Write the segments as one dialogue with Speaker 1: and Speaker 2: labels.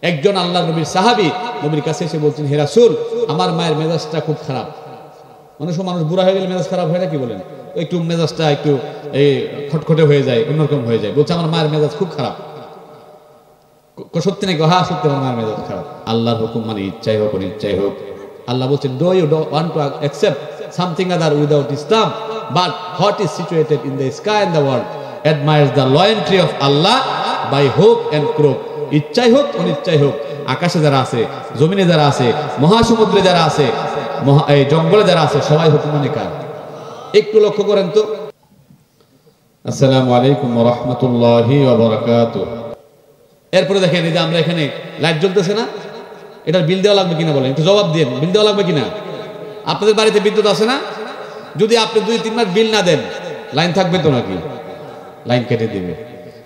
Speaker 1: একজন আল্লাহ নবীর সাহাবী নবীর কাছে এসে বলছেন, হে রাসূল, আমার মায়ের মেজাজটা খুব খারাপ। মানুষ বুড়া হয়ে গেলে মেজাজ খারাপ হয় না, কি বলেন? একটু মেজাজটা একটু খটখটে হয়ে যায়, অন্যরকম হয়ে যায়। বলছে আমার মায়ের মেজাজ খুব খারাপ। সত্যি নাকি? হ্যাঁ সত্যি, আমার মায়ের মেজাজ খারাপ। আল্লাহর হুকুম মানে ইচ্ছাই হোক অনিচ্ছাই হোক, আল্লাহ বলছেন, do you want to accept something other without Islam, but what is situated in the sky and the world admires the loyalty of Allah by hook and crook. ইচ্ছাই হোক অনিচ্ছাই হোক, আকাশে যারা আছে, জমিনে যারা আছে, মহাসমুদ্রে যারা আছে, এই জঙ্গলে যারা আছে, সবাই হুকুম মানে কার? একটু লক্ষ্য করেন তো। আসসালামু আলাইকুম ওয়া রাহমাতুল্লাহি ওয়া বারাকাতুহু। এরপরে দেখেন, এই যে আমরা এখানে লাইট জ্বলতেছে না, এটার বিল দেওয়া লাগবে কিনা বলেন, একটু জবাব দেন। বিল দেওয়া লাগবে কিনা? আপনাদের বাড়িতে বিদ্যুৎ আছে না? যদি আপনি 2-3 মাস বিল না দেন, লাইন থাকবে তো নাকি? লাইন কেটে দিবে।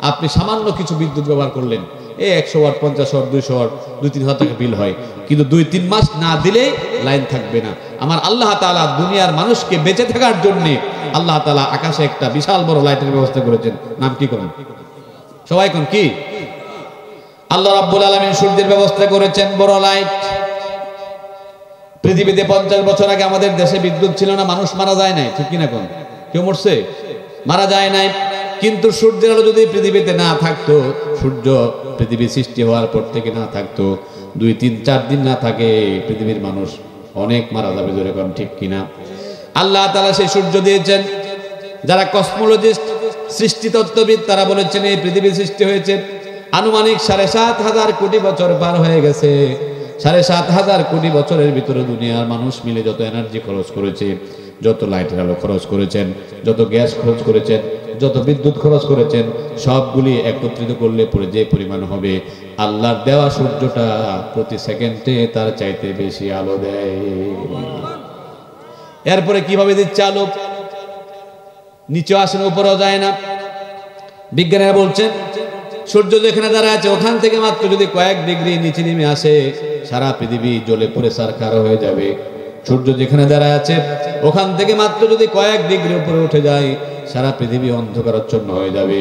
Speaker 1: আপনি সামান্য কিছু বিদ্যুৎ ব্যবহার করলেন, 100 ওয়াট, 50 ওয়াট, 200 ওয়াট, 2-3 হাজার টাকা বিল হয়, কিন্তু 2-3 মাস না দিলেই লাইন থাকবে না। আমার আল্লাহ তাআলা দুনিয়ার মানুষকে বেঁচে থাকার জন্য আল্লাহ তাআলা আকাশে একটা বিশাল বড় লাইটের ব্যবস্থা করেছেন। নাম কি করেন? সবাই কোন কি? আল্লাহ রাব্বুল আলামিন সূর্যের ব্যবস্থা করেছেন, বড় লাইট। পৃথিবীতে 50 বছর আগে আমাদের দেশে বিদ্যুৎ ছিল না, মানুষ মারা যায় নাই, ঠিক কিনা কোন? কেউ মরছে? মারা যায় নাই। কিন্তু সূর্যের আলো যদি পৃথিবীতে না থাকতো, সূর্য পৃথিবী সৃষ্টি হওয়ার পর থেকে না থাকতো, 2-3-4 দিন না থাকে, পৃথিবীর মানুষ অনেক মারা যাবে, জোরে কোন ঠিক কিনা? আল্লাহ তাআলা সেই সূর্য দিয়েছেন। যারা কসমোলজিস্ট, সৃষ্টিতত্ত্ববিদ, তারা বলেছেন এই পৃথিবী সৃষ্টি হয়েছে আনুমানিক 7,500 কোটি বছর পার হয়ে গেছে। 7,500 কোটি বছরের ভিতরে দুনিয়ার মানুষ মিলে যত এনার্জি খরচ করেছে, যত লাইটের আলো খরচ করেছেন, যত গ্যাস খরচ করেছেন, যত বিদ্যুৎ খরচ করেছেন, সবগুলি একত্রিত করলে পরে যে পরিমাণ হবে, আল্লাহর দেওয়া সূর্যটা প্রতি সেকেন্ডে তার চাইতে বেশি আলো দেয়। এরপরে কিভাবে দিচ্ছে আলো? নিচে আসে না, উপরেও যায় না। বিজ্ঞানীরা বলছেন, সূর্য যেখানে দাঁড়ায় আছে ওখান থেকে মাত্র যদি কয়েক ডিগ্রি নিচে নেমে আসে, সারা পৃথিবী জ্বলে পুড়ে ছারখার হয়ে যাবে। সূর্য যেখানে দাঁড়ায় আছে ওখান থেকে মাত্র যদি কয়েক ডিগ্রি উপরে উঠে যায়, সারা পৃথিবী অন্ধকারাচ্ছন্ন হয়ে যাবে।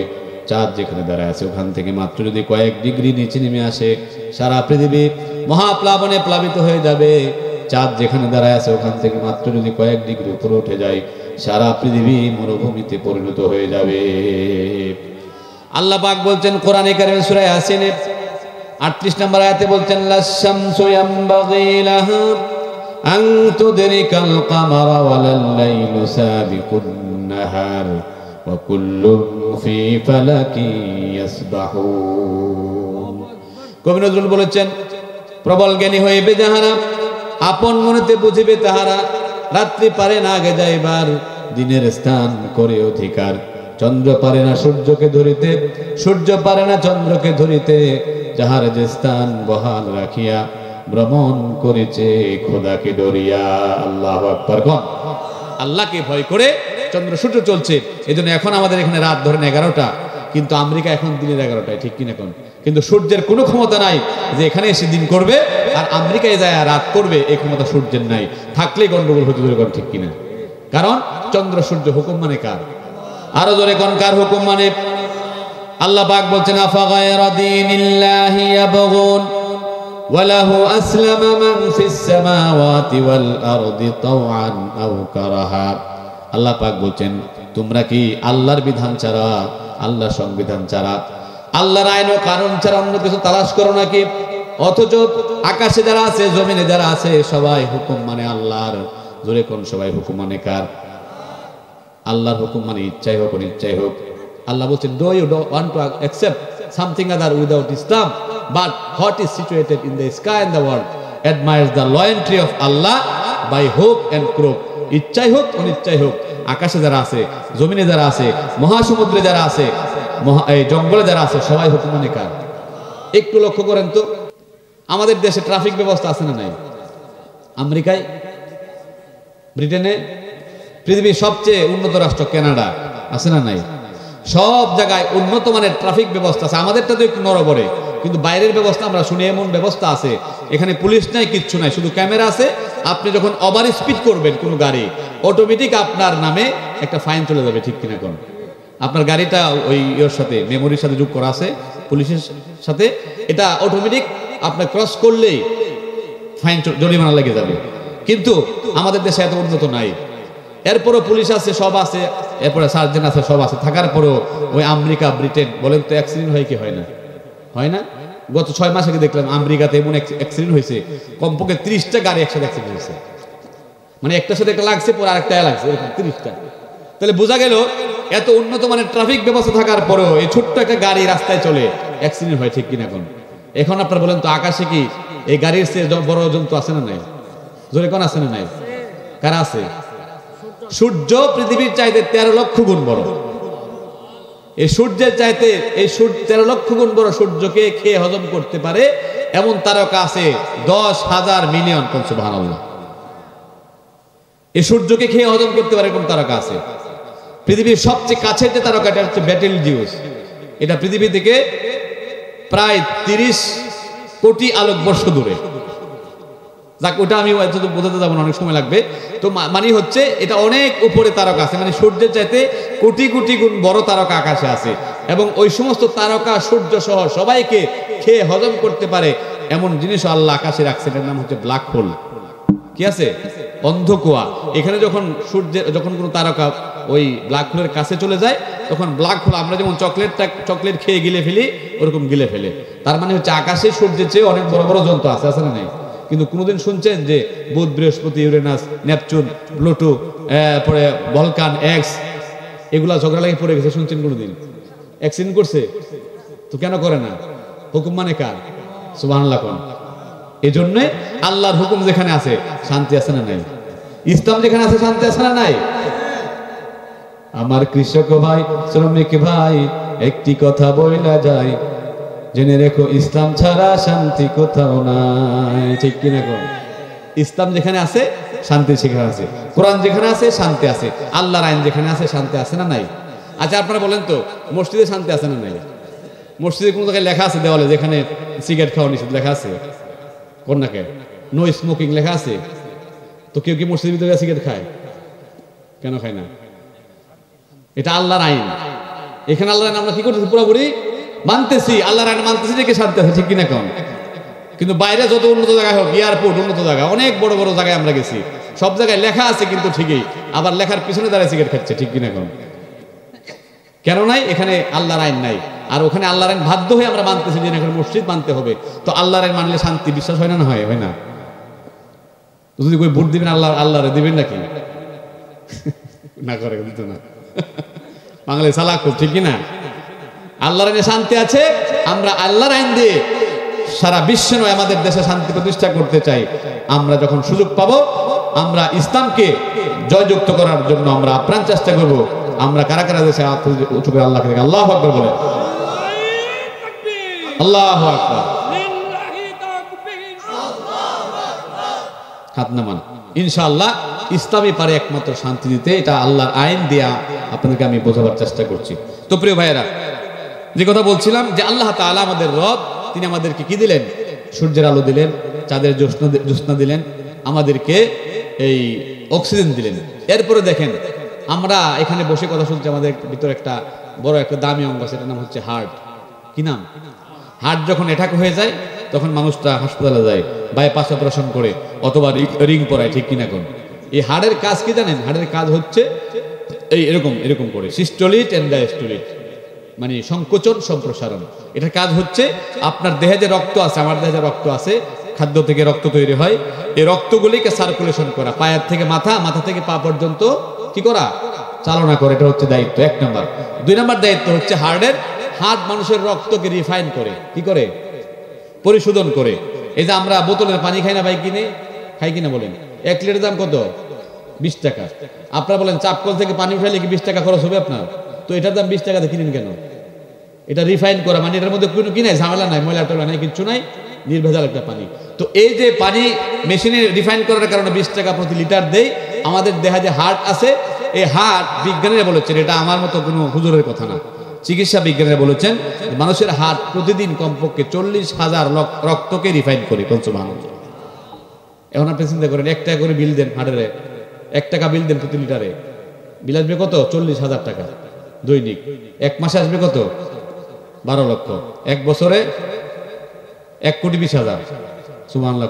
Speaker 1: চাঁদ যেখানে দাঁড়ায় আছে ওখান থেকে মাত্র যদি কয়েক ডিগ্রি নিচে নেমে আসে, সারা পৃথিবী মহাপ্লাবনে প্লাবিত হয়ে যাবে। চাঁদ যেখানে দাঁড়ায় আছে ওখান থেকে মাত্র যদি কয়েক ডিগ্রি উপরে উঠে যায়, সারা পৃথিবী মরুভূমিতে পরিণত হয়ে যাবে। আল্লাহ পাক বলছেন কোরআনে কারিমে সূরা ইয়াসিনে 38 নম্বর আয়াতে বলছেন, লাশ-শামসু ইয়ানবাগী লাহা আন তুদরিকাল কামারা ওয়ালাল লাইলু সাবিকুন নাহার ওয়া কুল্লুন ফি ফালাকি ইয়াসবাহুন। কবি নজরুল বলেছেন, প্রবল জ্ঞানী হইবে যাহারা, আপন মনেতে বুঝিবে তাহারা, রাত্রি পারে না আগে যাইবার, দিনের স্থান করে অধিকার। চন্দ্র পারে না সূর্যকে ধরিতে, সূর্য পারে না চন্দ্রকে ধরিতে, যাহার যে স্থান বহাল রাখিয়া ভ্রমণ করেছে খোদাকে ডরিয়া। আল্লাহু আকবার। কোন আল্লাহকে ভয় করে চন্দ্র সূর্য চলছে। এজন্য এখন আমাদের এখানে রাত ধরেন 11টা, কিন্তু আমেরিকা এখন দিনের 11টায়, ঠিক কিনা কোন? কিন্তু সূর্যের কোনো ক্ষমতা নাই যে এখানে এসে দিন করবে আর আমেরিকায় যায় রাত করবে, এই ক্ষমতা সূর্যের নাই। থাকলেই গন্ডগোল হতে ধরে, ঠিক কিনা? কারণ চন্দ্র সূর্য হুকুম মানে কার? আরো জোরে কোন কার হুকুম মানে? আল্লাহ পাক বলছেন, আফা গায়রা দীনিল্লাহি ইয়াবগুন ওয়া লাহু আসলামা মান ফিস সামাওয়াতি ওয়াল আরদি তাওআন আও কারাহা। আল্লাহ পাক বলছেন, তোমরা কি আল্লাহর বিধান ছাড়া, আল্লাহর সংবিধান ছাড়া, আল্লাহর আইন ও কানুন ছাড়া অন্য কিছু তালাশ করো নাকি? অথচ আকাশে যারা আছে, জমিনে যারা আছে, সবাই হুকুম মানে আল্লাহর। জোরে কোন সবাই হুকুম মানে কার? আল্লাহর হুকুম মানে ইচ্ছাই হোক অনিচ্ছাই হোক। আল্লাহ বলছেন, do you want to accept something other without Islam, but what is situated in the sky and the world admires the loyalty of Allah by hook and crook. ইচ্ছাই হোক অনিচ্ছাই হোক, আকাশে যারা আছে, জমিনে যারা আছে, মহাসমুদ্রে যারা আছে, এই জঙ্গলে যারা আছে, সবাই হুকুম মানে কার? একটু লক্ষ্য করেন তো। আমাদের দেশে ট্রাফিক ব্যবস্থা আছে না নাই? আমেরিকায়, ব্রিটেনে, পৃথিবীর সবচেয়ে উন্নত রাষ্ট্র কানাডা আছে না নাই? সব জায়গায় উন্নত মানের ট্রাফিক ব্যবস্থা আছে। আমাদেরটা তো একটু নড়বড়ে, কিন্তু বাইরের ব্যবস্থা আমরা শুনি এমন ব্যবস্থা আছে, এখানে পুলিশ নাই, কিচ্ছু নাই, শুধু ক্যামেরা আছে। আপনি যখন ওভার স্পিড করবেন কোনো গাড়ি, অটোমেটিক আপনার নামে একটা ফাইন চলে যাবে, ঠিক কিনা কোন? আপনার গাড়িটা ওই ইয়ের সাথে, মেমোরির সাথে যোগ করা আছে পুলিশের সাথে, এটা অটোমেটিক আপনার ক্রস করলেই ফাইন, জরিমানা লেগে যাবে। কিন্তু আমাদের দেশে এত উন্নত নাই। এরপরও পুলিশ আছে, সব আছে, এরপরে সার্জন আছে, সব আছে, থাকার পরেও ওই আমেরিকা, ব্রিটেন বলেন তো অ্যাক্সিডেন্ট হয় কি হয় না? হয় না? গত 6 মাস আগে দেখলাম আমেরিকাতে এমন অ্যাক্সিডেন্ট হয়েছে, কমপক্ষে 30টা গাড়ি একসাথে অ্যাক্সিডেন্ট হয়েছে। মানে একটার সাথে একটা লাগছে, পরে আরেকটা লাগছে, এরকম 30টা। তাহলে বোঝা গেল এত উন্নত মানের ট্রাফিক ব্যবস্থা থাকার পরেও এই ছোট্ট একটা গাড়ি রাস্তায় চলে, অ্যাক্সিডেন্ট হয়, ঠিক কিনা? এখন আপনার বলেন তো আকাশে কি এই গাড়ির চেয়ে বড় জন্তু আছে না নাই? জোরে কোন আছে না নাই? কারা আছে? সূর্য পৃথিবীর চাইতে 13 লক্ষ গুণ বড়। এই সূর্যের চাইতে এই 13 লক্ষ গুণ বড় সূর্যকে খেয়ে হজম করতে পারে এমন তারকা আছে 10,000 মিলিয়ন। সুবহানাল্লাহ। এই সূর্যকে খেয়ে হজম করতে পারে এরকম তারকা আছে। পৃথিবীর সবচেয়ে কাছের যে তারকাটা হচ্ছে বেটেলজিউস। এটা পৃথিবী থেকে প্রায় 30 কোটি আলোকবর্ষ দূরে। যাক, ওটা আমি বোঝাতে যাবো না, অনেক সময় লাগবে। তো মানে হচ্ছে এটা অনেক উপরে তারকা আছে, মানে সূর্যের চাইতে কোটি কোটি গুণ বড় তারকা আকাশে আছে। এবং ওই সমস্ত তারকা সূর্য সহ সবাইকে খেয়ে হজম করতে পারে এমন জিনিসও আল্লাহ আকাশে রাখছে, এটার নাম হচ্ছে ব্ল্যাক হোল। কি আছে? অন্ধকুয়া। এখানে যখন কোনো তারকা ওই ব্ল্যাক হোলের কাছে চলে যায়, তখন ব্ল্যাক হোল আমরা যেমন চকলেট খেয়ে গিলে ফেলি, ওরকম গিলে ফেলে। তার মানে হচ্ছে আকাশে সূর্যের চেয়ে অনেক বড় বড় যন্ত্র আছে, আছে না নাই? কিন্তু কোনোদিন শুনছেন যে বুধ, বৃহস্পতি, ইউরেনাস, নেপচুন, প্লুটো, পরে ভলকান, এক্স, এগুলা ঝগড়া লাগে পড়ে গেছে? শুনছেন কোনোদিন? অ্যাক্সিডেন্ট করছে? তো কেন করে না? হুকুম মানে কার? সুবহানাল্লাহ। এই জন্য আল্লাহর হুকুম যেখানে আছে শান্তি আছে না নাই? ইসলাম যেখানে আছে শান্তি আছে না নাই? আমার কৃষক ভাই, শ্রমিক ভাই, একটি কথা বইলা যায়, জেনে রেখো ইসলাম ছাড়া শান্তি কোথাও নাই। ঠিক কিনা? ইসলাম যেখানে আছে শান্তি সেখানে আছে, কোরআন যেখানে আছে শান্তি আছে, আল্লাহর আইন যেখানে আছে শান্তি আছে না নাই? আচ্ছা, আপনারা বলেন তো মসজিদে শান্তি আছে না নাই? মসজিদে কোনো জায়গায় লেখা আছে দেওয়ালে যেখানে সিগারেট খাওয়া নিষেধ লেখা আছে? কন্যাকে নো স্মোকিং লেখা আছে? তো কেউ কি মসজিদের ভিতরে সিগারেট খায়? কেন খায় না? এটা আল্লাহর আইন। এখানে আল্লাহর আইন আমরা কি করতেছি? পুরোপুরি মানতেছি, আল্লাহর আইন মানতেছি, দেখে শান্তি আছে। ঠিক কিনা? কিন্তু বাইরে যত উন্নত জায়গায় হোক, এয়ারপোর্ট, উন্নত জায়গা, অনেক বড় বড় জায়গায় আমরা গেছি, সব জায়গায় লেখা আছে কিন্তু ঠিকই আবার লেখার পিছনে দাঁড়ায় সিগারেট খাচ্ছে। ঠিক কিনা? কেন নাই? এখানে আল্লাহর আইন নাই। আর ওখানে আল্লাহর আইন বাধ্য হয়ে আমরা মানতেছি যে এখানে মসজিদ মানতে হবে। তো আল্লাহর আইন মানলে শান্তি, বিশ্বাস হয় না? না হয় না? যদি কই ভোট দিবেন আল্লাহরে দিবেন নাকি? না করে দিত না। বাঙালি চালাক খুব। ঠিক কিনা? আল্লাহর আইনে শান্তি আছে। আমরা আল্লাহর আইন দিয়ে সারা বিশ্বে নয়, আমাদের দেশে শান্তি প্রতিষ্ঠা করতে চাই। আমরা যখন সুযোগ পাবো, আমরা ইসলামকে জয়যুক্ত করার জন্য আমরা আপ্রাণ চেষ্টা করব। আমরা কারা কারা দেশে উঁচু করে আল্লাহকে দেখে আল্লাহু আকবার বলে? আল্লাহু আকবার। হাত নামান। ইনশাআল্লাহ ইসলামই পারে একমাত্র শান্তি দিতে। এটা আল্লাহর আইন দিয়া আপনাদেরকে আমি বোঝাবার চেষ্টা করছি। তো প্রিয় ভাইয়েরা, যে কথা বলছিলাম যে আল্লাহ তাআলা আমাদের রব, তিনি আমাদেরকে কি দিলেন? সূর্যের আলো দিলেন, চাঁদের জ্যোৎস্না দিলেন, আমাদেরকে এই অক্সিজেন দিলেন। এরপরে দেখেন আমরা এখানে বসে কথা শুনছি, আমাদের ভিতরে একটা বড় একটা দামি অঙ্গ আছে, এটার নাম হচ্ছে হার্ট। কি নাম? হার্ট যখন অ্যাটাক হয়ে যায় তখন মানুষটা হাসপাতালে যায়, বাইপাস অপারেশন করে অথবা রিং পরায়। ঠিক কিনা? এই হার্টের কাজ কি জানেন? হার্টের কাজ হচ্ছে এই এরকম করে সিস্টোলিক এন্ড ডায়াস্টোলিক, মানে সংকোচন সম্প্রসারণ। এটার কাজ হচ্ছে আপনার দেহে যে রক্ত আছে, আমার দেহে যে রক্ত আছে, খাদ্য থেকে রক্ত তৈরি হয়, এই রক্তগুলিকে সার্কুলেশন করা, পায়ের থেকে মাথা, মাথা থেকে পা পর্যন্ত কি করা? চালনা করে। এটা হচ্ছে দায়িত্ব 1 নাম্বার। 2 নাম্বার দায়িত্ব হচ্ছে হার্টের, হার্ট মানুষের রক্তকে রিফাইন করে, কি করে? পরিশোধন করে। এই যে আমরা বোতলের পানি খাই না ভাই, খাই কিনা বলেন? 1 লিটার দাম কত? 20 টাকা। আপনারা বলেন চাপকল থেকে পানি উঠাইলে কি 20 টাকা খরচ হবে আপনার? তো এটার দাম 20 টাকাতে কিনেন কেন? এটা রিফাইন করা, মানে এটার মধ্যে কোনো কি নাই, ঝামেলা নাই, ময়লা টয়লা নাই, কিচ্ছু নাই, নির্ভেজাল একটা পানি। তো এই যে পানি মেশিনে রিফাইন করার কারণে 20 টাকা প্রতি লিটার দেয়। আমাদের দেহে যে হার্ট আছে, এই হার্ট বিজ্ঞানীরা বলেছেন, এটা আমার মতো কোনো হুজুরের কথা না, চিকিৎসা বিজ্ঞানীরা বলেছেন মানুষের হার্ট প্রতিদিন কমপক্ষে 40,000 রক্তকে রিফাইন করে। সুবহানাল্লাহ। এখন আপনি চিন্তা করেন, 1 টাকা করে বিল দেন হার্টের, 1 টাকা বিল দেন প্রতি লিটারে, বিল আসবে কত? 40,000 টাকা দৈনিক। 1 মাসে আসবে কত? 12 লক্ষ। 1 বছরে 1,20,00,000 সুবহানাল্লাহ।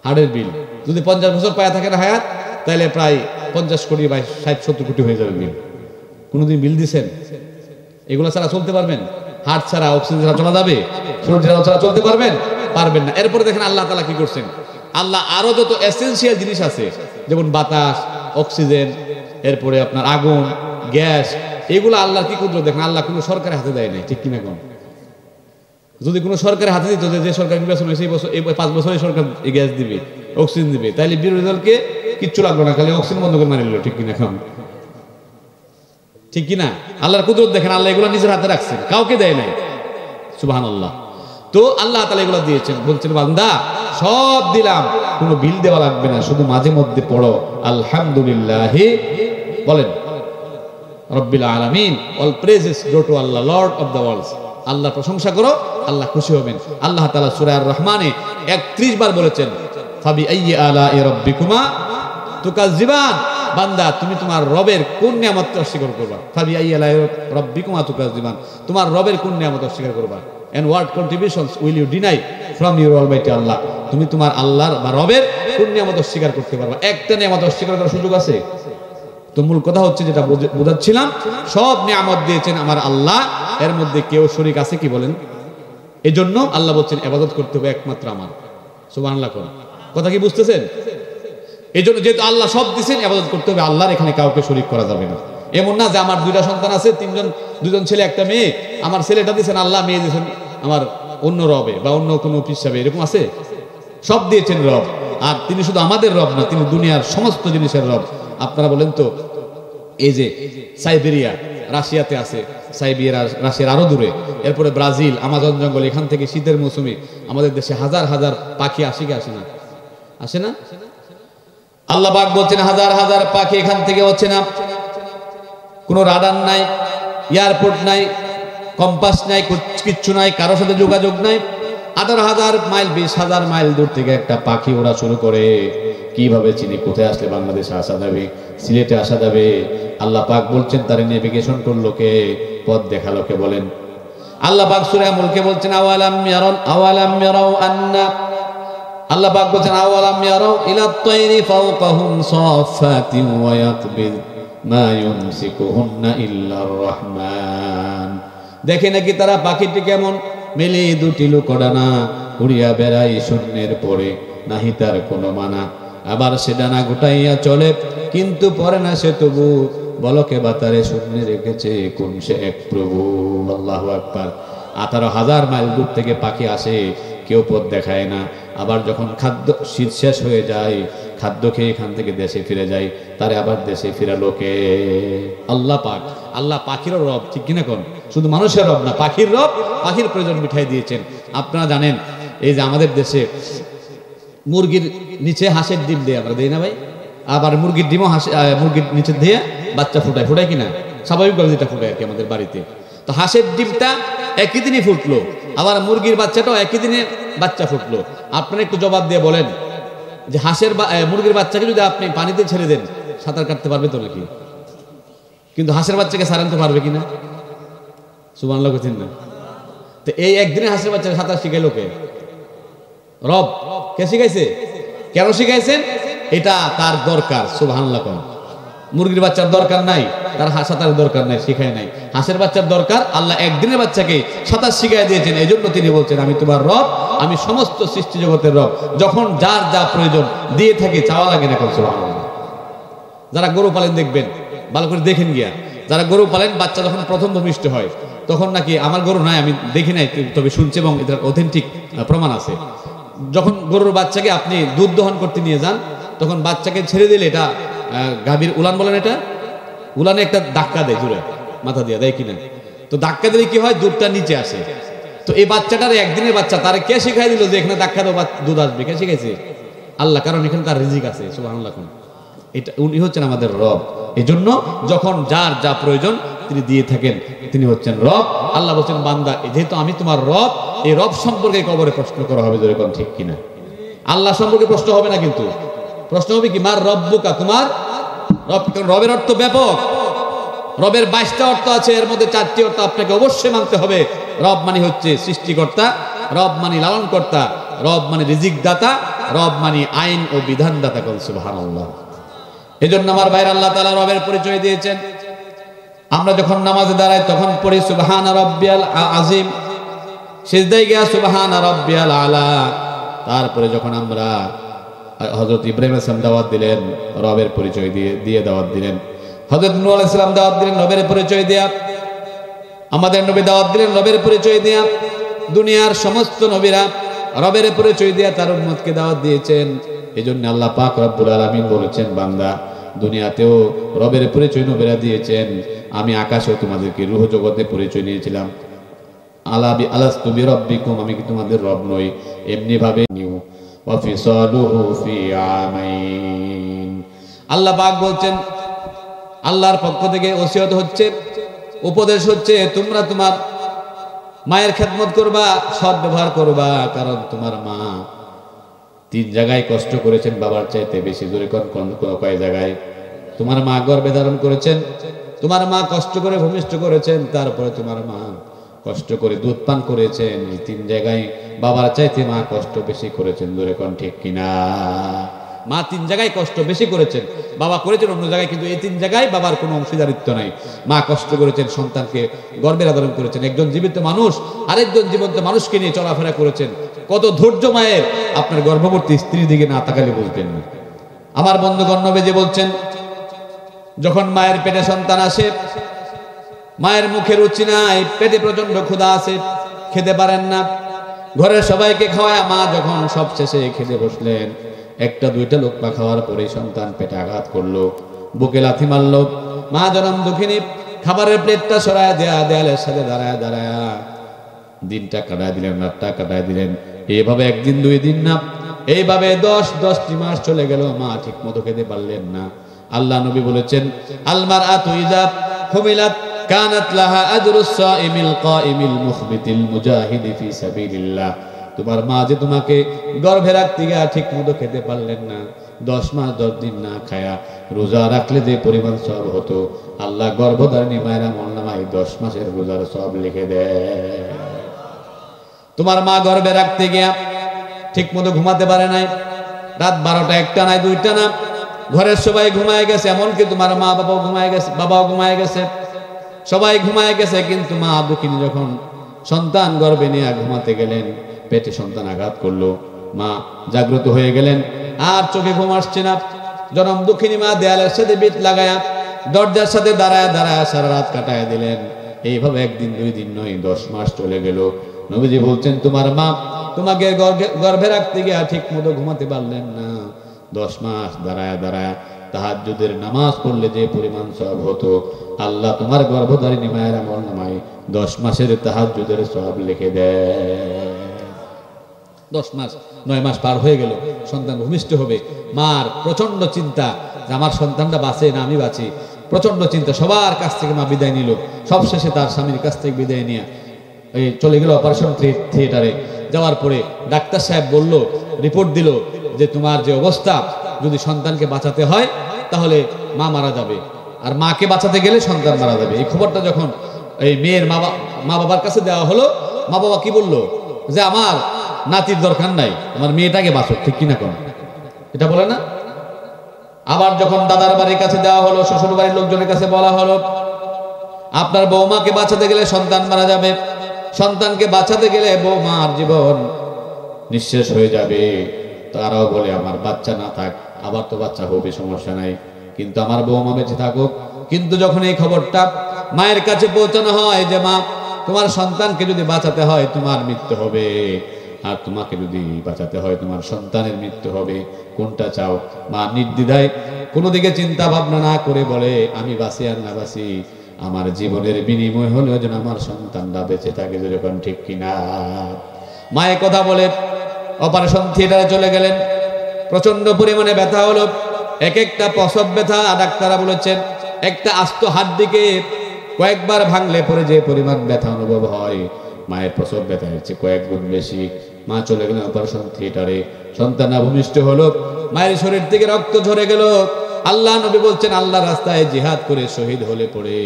Speaker 1: হাড়ের বিল যদি 50 বছর পায়া থাকেন হায়াত, তাহলে প্রায় 50 কোটি বা 60-70 কোটি হয়ে যাবে বিল। কোনোদিন বিল দিছেন? এগুলো ছাড়া চলতে পারবেন? হার্ট ছাড়া, অক্সিজেন ছাড়া চলা যাবে? সূর্য ছাড়া চলতে পারবেন? পারবেন না। এরপরে দেখেন আল্লাহ তাআলা কি করছেন। আল্লাহ আরো যত এসেনশিয়াল জিনিস আছে, যেমন বাতাস, অক্সিজেন, এরপরে আপনার আগুন, গ্যাস, এগুলো আল্লাহর কি কুদরত দেখেন। আল্লাহ কোনো সরকারের হাতে দেয় নাই, ঠিক কিনা কোন? যদি কোনো সরকারের হাতে দিত, যে সরকার নির্বাচন হয়েছে এই বছর, এই 5 বছরে সরকার এই গ্যাস দিবে, অক্সিজেন দিবে, তাহলে বিরোধী দলকে কিচ্ছু লাগলো না, খালি অক্সিজেন বন্ধ করে মারি নিল, ঠিক কিনা এখন? ঠিক কিনা? আল্লাহর কুদরত দেখেন। আল্লাহ এগুলো নিজের হাতে রাখছেন, কাউকে দেয় নাই। সুবহানাল্লাহ। তো আল্লাহ তাআলা এগুলো দিয়েছেন, বলছেন বান্দা সব দিলাম, কোনো বিল দেওয়া লাগবে না, শুধু মাঝে মধ্যে পড়ো আলহামদুলিল্লাহ, বলেন রব্বিল আলামিন, all praises go to Allah, lord of the worlds. Allah প্রশংসা করো, আল্লাহ খুশি হবেন। আল্লাহ তাআলা সূরা আর রহমানে 31 বার বলেছেন ফাবি আইয়ি আলাই রাব্বিকুমা তুকাজ্জিবান, বান্দা তুমি তোমার রবের কোন নিয়ামত অস্বীকার করবা? ফাবি আইয়ি আলাই রাব্বিকুমা তুকাজ্জিবান, তোমার রবের কোন নিয়ামত অস্বীকার করবা? and what contributions will you deny from your almighty Allah? তুমি তোমার আল্লাহর বা রবের কোন নিয়ামত অস্বীকার করতে পারবা? একটা নিয়ামত অস্বীকার করার সুযোগ আছে? তো মূল কথা হচ্ছে, যেটা বোঝাচ্ছিলাম, সব নিয়ামত দিয়েছেন আমার আল্লাহ, এর মধ্যে কেউ শরীক আছে কি বলেন? এজন্য আল্লাহ বলছেন ইবাদত করতে হবে একমাত্র আমার। সুবহানাল্লাহ। কথা কি বুঝতেছেন? এজন্য যেহেতু আল্লাহ সব দিয়েছেন, ইবাদত করতে হবে আল্লাহর, এখানে কাউকে শরীক করা যাবে না। এমন না যে আমার 2টা সন্তান আছে, 2জন ছেলে 1টা মেয়ে, আমার ছেলেটা দিয়েছেন আল্লাহ, মেয়ে দিয়েছেন আমার অন্য রবে বা অন্য কোনো হিসাবে, এরকম আছে? সব দিয়েছেন রব। আর তিনি শুধু আমাদের রব না, তিনি দুনিয়ার সমস্ত জিনিসের রব। আপনারা বলেন তো, এই যে সাইবেরিয়া রাশিয়াতে আছে, সাইবেরিয়া রাশিয়ার আরো দূরে, এরপরে ব্রাজিল, আমাজন জঙ্গল, এখান থেকে শীতের মৌসুমে আমাদের দেশে হাজার হাজার পাখি আসে কি আসে না? আসে না? আল্লাহ পাক বলছেন হাজার হাজার পাখি এখান থেকে হচ্ছে না। কোনো রাডার নাই, এয়ারপোর্ট নাই, কম্পাস নাই, কিচ্ছু নাই, কারোর সাথে যোগাযোগ নাই। হাজার হাজার মাইল, 20,000 মাইল দূর থেকে একটা পাখি ওরা শুরু করে। কিভাবে চিনি কোথায় আসলে বাংলাদেশে আসা যাবে, সিলেটে আসা যাবে? আল্লাহ পাক বলছেন তার নেভিগেশন করলো কে, পথ দেখালো কে? বলেন। আল্লাহ পাক সূরা মুলকে বলছেন আওয়ালাম ইয়ারাউ আন্না, আল্লাহ পাক বলছেন আওয়ালাম ইয়ারাউ ইলাত তায়রি ফাওকাহুম সাফাতিন ওয়া ইয়াকবিদ মা ইউমসিকুহুন্না ইল্লার রহমান। দেখে নাকি তারা পাখিটি কেমন মেলে দুটি লোকডানা উড়িয়া বেড়াই শূন্যের পরে, নাহি তার কোনো মানা। আবার সে ডানা গোটাইয়া চলে, কিন্তু পরে না সে তবু, বলকে বাতারে শূন্যে রেখেছে কোন সে এক প্রভু। আল্লাহু আকবার। 18,000 মাইল দূর থেকে পাখি আসে, কেউ পথ দেখায় না। আবার যখন খাদ্য শীত শেষ হয়ে যায়, খাদ্য খেয়ে এখান থেকে দেশে ফিরে যায়, তারে আবার দেশে ফিরালো কে? আল্লাহ পাক। আল্লাহ পাখিরও রব, ঠিক কিনা কোন? শুধু মানুষের রব না, পাখির রব। পাখির প্রয়োজন মিঠাই দিয়েছেন। আপনারা জানেন এই যে আমাদের দেশে মুরগির নিচে হাঁসের ডিম দেয়, আমরা দেই না ভাই? আবার মুরগির ডিমও মুরগির নিচে দিয়ে বাচ্চা ফুটায় কিনা? স্বাভাবিকভাবে যেটা ফুটায় আর কি আমাদের বাড়িতে। তো হাঁসের ডিমটা একই দিনই ফুটলো, আবার মুরগির বাচ্চাটাও একই দিনে বাচ্চা ফুটলো। আপনারা একটু জবাব দিয়ে বলেন যে মুরগির বাচ্চাকে যদি আপনি পানিতে ছেড়ে দেন, সাঁতার কাটতে পারবে তো নাকি? কিন্তু হাঁসের বাচ্চাকে সারাতে পারবে কিনা? সুবহানাল্লাহ বলছেন না? তো এই একদিনে হাঁসের বাচ্চাকে সাঁতার শিখাইলো কে? রব। কে শিখাইছে? কেন শিখাইছেন? এটা তার দরকার। সুবহানাল্লাহ। মুরগির বাচ্চার দরকার নাই, তার সাঁতার দরকার নাই, শিখায় নাই। হাঁসের বাচ্চার দরকার। আল্লাহ একদিনের বাচ্চাকে সাঁতার শিখাই দিয়েছেন। এই জন্য তিনি বলছেন আমি তোমার রব, আমি সমস্ত সৃষ্টি জগতের রব। যখন যার যা প্রয়োজন দিয়ে থাকি, চাওয়া লাগে না। সুবহানাল্লাহ। যারা গরু পালেন দেখবেন, ভালো করে দেখেন গিয়া, যারা গরু পালেন, বাচ্চা যখন প্রথম ভূমিষ্ঠ হয়, তখন নাকি, আমার গরু নাই, আমি দেখি নাই, তবে শুনছি এবং এটার অথেন্টিক প্রমাণ আছে, যখন গরুর বাচ্চাকে আপনি দুধ দহন করতে নিয়ে যান, তখন বাচ্চাকে ছেড়ে দিলে, এটা গাভীর উলান বলেন, এটা উলানে একটা ধাক্কা দেয় জোরে, মাথা দিয়ে দেয় কিনা? তো ধাক্কা দিলে কি হয়? দুধটা নিচে আসে। তো এই বাচ্চাটার একদিনের বাচ্চা, তারে কে শিখাই দিল যে এখানে ধাক্কা দেবো দুধ আসবে? কে শিখাইছে? আল্লাহ। কারণ এখানে তার রিজিক আছে। সুবহানাল্লাহ। এটা উনি হচ্ছেন আমাদের রব। এই জন্য যখন যার যা প্রয়োজন তিনি দিয়ে থাকেন, তিনি হচ্ছেন রব। আল্লাহ বলছেন বান্দা, যেহেতু আমি তোমার রব, এই রব সম্পর্কে কবরে প্রশ্ন করা হবে, যেরকম ঠিক কিনা? আল্লাহ সম্পর্কে প্রশ্ন হবে না, কিন্তু প্রশ্ন হবে কি? মার রব্বুকা, তোমার রব। রবের অর্থ ব্যাপক। রবের 22টা অর্থ আছে, এর মধ্যে 4টি অর্থ আপনাকে অবশ্যই মানতে হবে। রব মানে হচ্ছে সৃষ্টিকর্তা, রব মানে লালন কর্তা, রব মানে রিজিক দাতা, রব মানে আইন ও বিধান দাতা। সুবহানাল্লাহ। এজন্য আমার ভাইরা আল্লাহ তাআলা রবের পরিচয় দিয়েছেন। আমরা যখন নামাজে দাঁড়াই তখন পড়ি সুবহানা রাব্বিয়াল আযীম, সিজদায় গিয়া সুবহানা রাব্বিয়াল আলা। তারপরে যখন আমরা হযরত ইব্রাহিম আলাইহিস সালাম দাওয়াত দিলেন, রবের পরিচয় দিয়ে দাওয়াত দিলেন। হযরত নূহ আলাইহিস সালাম দাওয়াত দিলেন রবের পরিচয় দিয়া। আমাদের নবী দাওয়াত দিলেন রবের পরিচয় দিয়া। দুনিয়ার সমস্ত নবীরা রবের পরিচয় দিয়া তার উম্মতকে দাওয়াত দিয়েছেন। এজন্য আল্লাহ পাক রব্বুল আলামিন বলেছেন, বান্দা দুনিয়াতেও রবের পরিচয় নবীরা দিয়েছেন, আমি আকাশেও তোমাদেরকে রূহ জগতে পরিচয় নিয়েছিলাম। আলাস্তু বিরাব্বিকুম, আমি কি তোমাদের রব নই? এমনি ভাবে নিউ ওয়া ফিসালুহু ফি আমাইন। আল্লাহ পাক বলছেন, আল্লাহর পক্ষ থেকে ওসিয়ত হচ্ছে, উপদেশ হচ্ছে, তোমরা তোমার মায়ের খেদমত করবা, সৎ ব্যবহার করবা। কারণ তোমার মা 3 জায়গায় কষ্ট করেছেন বাবার চাইতে বেশি। জোরে কোন কয় জায়গায়? তোমার মা গর্ভে ধারণ করেছেন, তোমার মা কষ্ট করে ভূমিষ্ঠ করেছেন, তারপরে তোমার মা কষ্ট করে দুধ পান করেছেন। এই 3 জায়গায় বাবার চাইতে মা কষ্ট বেশি করেছেন। জোরে কোন ঠিক কিনা? মা 3 জায়গায় কষ্ট বেশি করেছেন, বাবা করেছেন অন্য জায়গায়, কিন্তু এই 3 জায়গায় বাবার কোনো অংশীদারিত্ব নাই। মা কষ্ট করেছেন, সন্তানকে গর্ভে ধারণ করেছেন, একজন জীবিত মানুষ আরেকজন জীবন্ত মানুষকে নিয়ে চলাফেরা করেছেন। কত ধৈর্য মায়ের! আপনার গর্ভবতী স্ত্রীর দিকে না তাকালে বুঝবেন না। আমার বন্ধুগণ, নবীজি বলছেন, যখন মায়ের পেটে সন্তান আসে, মায়ের মুখে রুচি নাই, পেটে প্রচন্ড ক্ষুধা আছে, খেতে পারেন না। ঘরের সবাইকে খাওয়ায় মা যখন সব শেষে খেতে বসলেন, 1-2টা লোকমা খাওয়ার পরে সন্তান পেটে আঘাত করলো, বুকে লাথি মারলো। মা জনম দুঃখিনী খাবারের প্লেটটা সরায় দেয়ালের সাথে দাঁড়ায় দিনটা কাটায় দিলেন, রাতটা কাটায় দিলেন। এইভাবে 1 দিন 2 দিন না, এইভাবে 10টি মাস চলে গেল, মা ঠিক মতো খেতে পারলেন না। আল্লাহ নবী বলেছেন, আল মারআতু ইযা হুমিলাত কানাত লাহা আজরুস সাইমিল কাইমিল মুখবিতিল মুজাহিদি ফি সাবিলিল্লাহ। তোমার মা যে তোমাকে গর্ভে রাখতে গিয়া ঠিক মতো খেতে পারলেন না, 10 মাস 10 দিন না খায়া রোজা রাখলে যে পরিমাণ সওয়াব হতো, আল্লাহ গর্ভধারিণী মায়ের আমলনামায় 10 মাসের রোজার সওয়াব লিখে দেয়। তোমার মা গর্ভে রাখতে গিয়া ঠিক মতো ঘুমাতে পারে নাই, রাত 12টা 1টা নাই 2টা না, ঘরের সবাই ঘুমায় গেছে, এমনকি তোমার মা বাবাও ঘুমায় গেছে, বাবাও ঘুমায় গেছে, সবাই ঘুমায় গেছে। কিন্তু মা দুঃখিনী যখন সন্তান গর্ভে নিয়ে ঘুমাতে গেলেন, পেটে সন্তান আঘাত করলো, মা জাগ্রত হয়ে গেলেন, আর চোখে ঘুম আসছে না। জনম দুঃখিনী মা দেয়ালের সাথে বিট লাগায়া দরজার সাথে দাঁড়ায় সারা রাত কাটায় দিলেন। এইভাবে 1 দিন 2 দিন নয়, 10 মাস চলে গেল। নবীজি বলছেন, তোমার মা তোমাকে গর্ভে রাখতে গিয়ে ঠিক মতো ঘুমাতে পারলেন না, 10 মাস দাঁড়ায় তাহাজ্জুদের নামাজ পড়লে যে পরিমাণ সওয়াব হতো, আল্লাহ তোমার গর্ভধারিণী মায়ের আমলনামায় 10 মাসের তাহাজ্জুদের সওয়াব লিখে দেয়। 10 মাস 9 মাস পার হয়ে গেল, সন্তান ভূমিষ্ঠ হবে। মার প্রচন্ড চিন্তা যে আমার সন্তানটা বাঁচে না আমি বাঁচি, প্রচন্ড চিন্তা। সবার কাছ থেকে মা বিদায় নিল, সবশেষে তার স্বামীর কাছ থেকে বিদায় নিয়ে চলে গেল অপারেশন থিয়েটারে। যাওয়ার পরে ডাক্তার সাহেব বলল, রিপোর্ট দিল যে তোমার যে অবস্থা, যদি সন্তানকে বাঁচাতে হয় তাহলে মা মারা যাবে, আর মাকে বাঁচাতে গেলে সন্তান মারা যাবে। এই খবরটা যখন এই মেয়ের মা বাবার কাছে দেওয়া হলো, মা বাবা কি বললো, যে আমার নাতির দরকার নাই, আমার মেয়েটাকে বাঁচো। ঠিক কিনা কোন এটা বলে না? আবার যখন দাদার বাড়ির কাছে দেওয়া হলো, শ্বশুর বাড়ির লোকজনের কাছে বলা হলো, আপনার বৌমাকে বাঁচাতে গেলে সন্তান মারা যাবে, সন্তানকে বাঁচাতে গেলে বৌমার জীবন নিঃশেষ হয়ে যাবে। তারাও বলে, আমার বাচ্চা না থাক, আবার তো বাচ্চা হবে, সমস্যা নাই, কিন্তু আমার বৌমা বেঁচে থাকুক। কিন্তু যখন এই খবরটা মায়ের কাছে পৌঁছানো হয় যে মা, তোমার সন্তানকে যদি বাঁচাতে হয় তোমার মৃত্যু হবে, আর তোমাকে যদি বাঁচাতে হয় তোমার সন্তানের মৃত্যু হবে, কোনটা চাও? মা নির্দ্বিধায় কোনো দিকে চিন্তা ভাবনা না করে বলে, আমি বাঁচি আর না বাঁচি, আমার জীবনের বিনিময় হলেও যেন আমার সন্তানরা বেঁচে থাকে। যেরকম ঠিক কিনা? মায়ের কথা বলে অপারেশন থিয়েটারে চলে গেলেন। প্রচন্ড পরিমাণে ব্যথা হলো, একটা প্রসব ব্যথা। ডাক্তাররা বলেছেন, একটা আস্ত হাড্ডিকে কয়েকবার ভাঙলে পরে যে পরিমাণ ব্যথা অনুভব হয়, মায়ের প্রসব ব্যথা হচ্ছে কয়েক গুণ বেশি। মা চলে গেলেন অপারেশন থিয়েটারে, সন্তান ভূমিষ্ঠ হলো, মায়ের শরীর থেকে রক্ত ঝরে গেল। আল্লাহ নবী বলছেন, আল্লাহ রাস্তায় জিহাদ করে শহীদ হলে পড়ে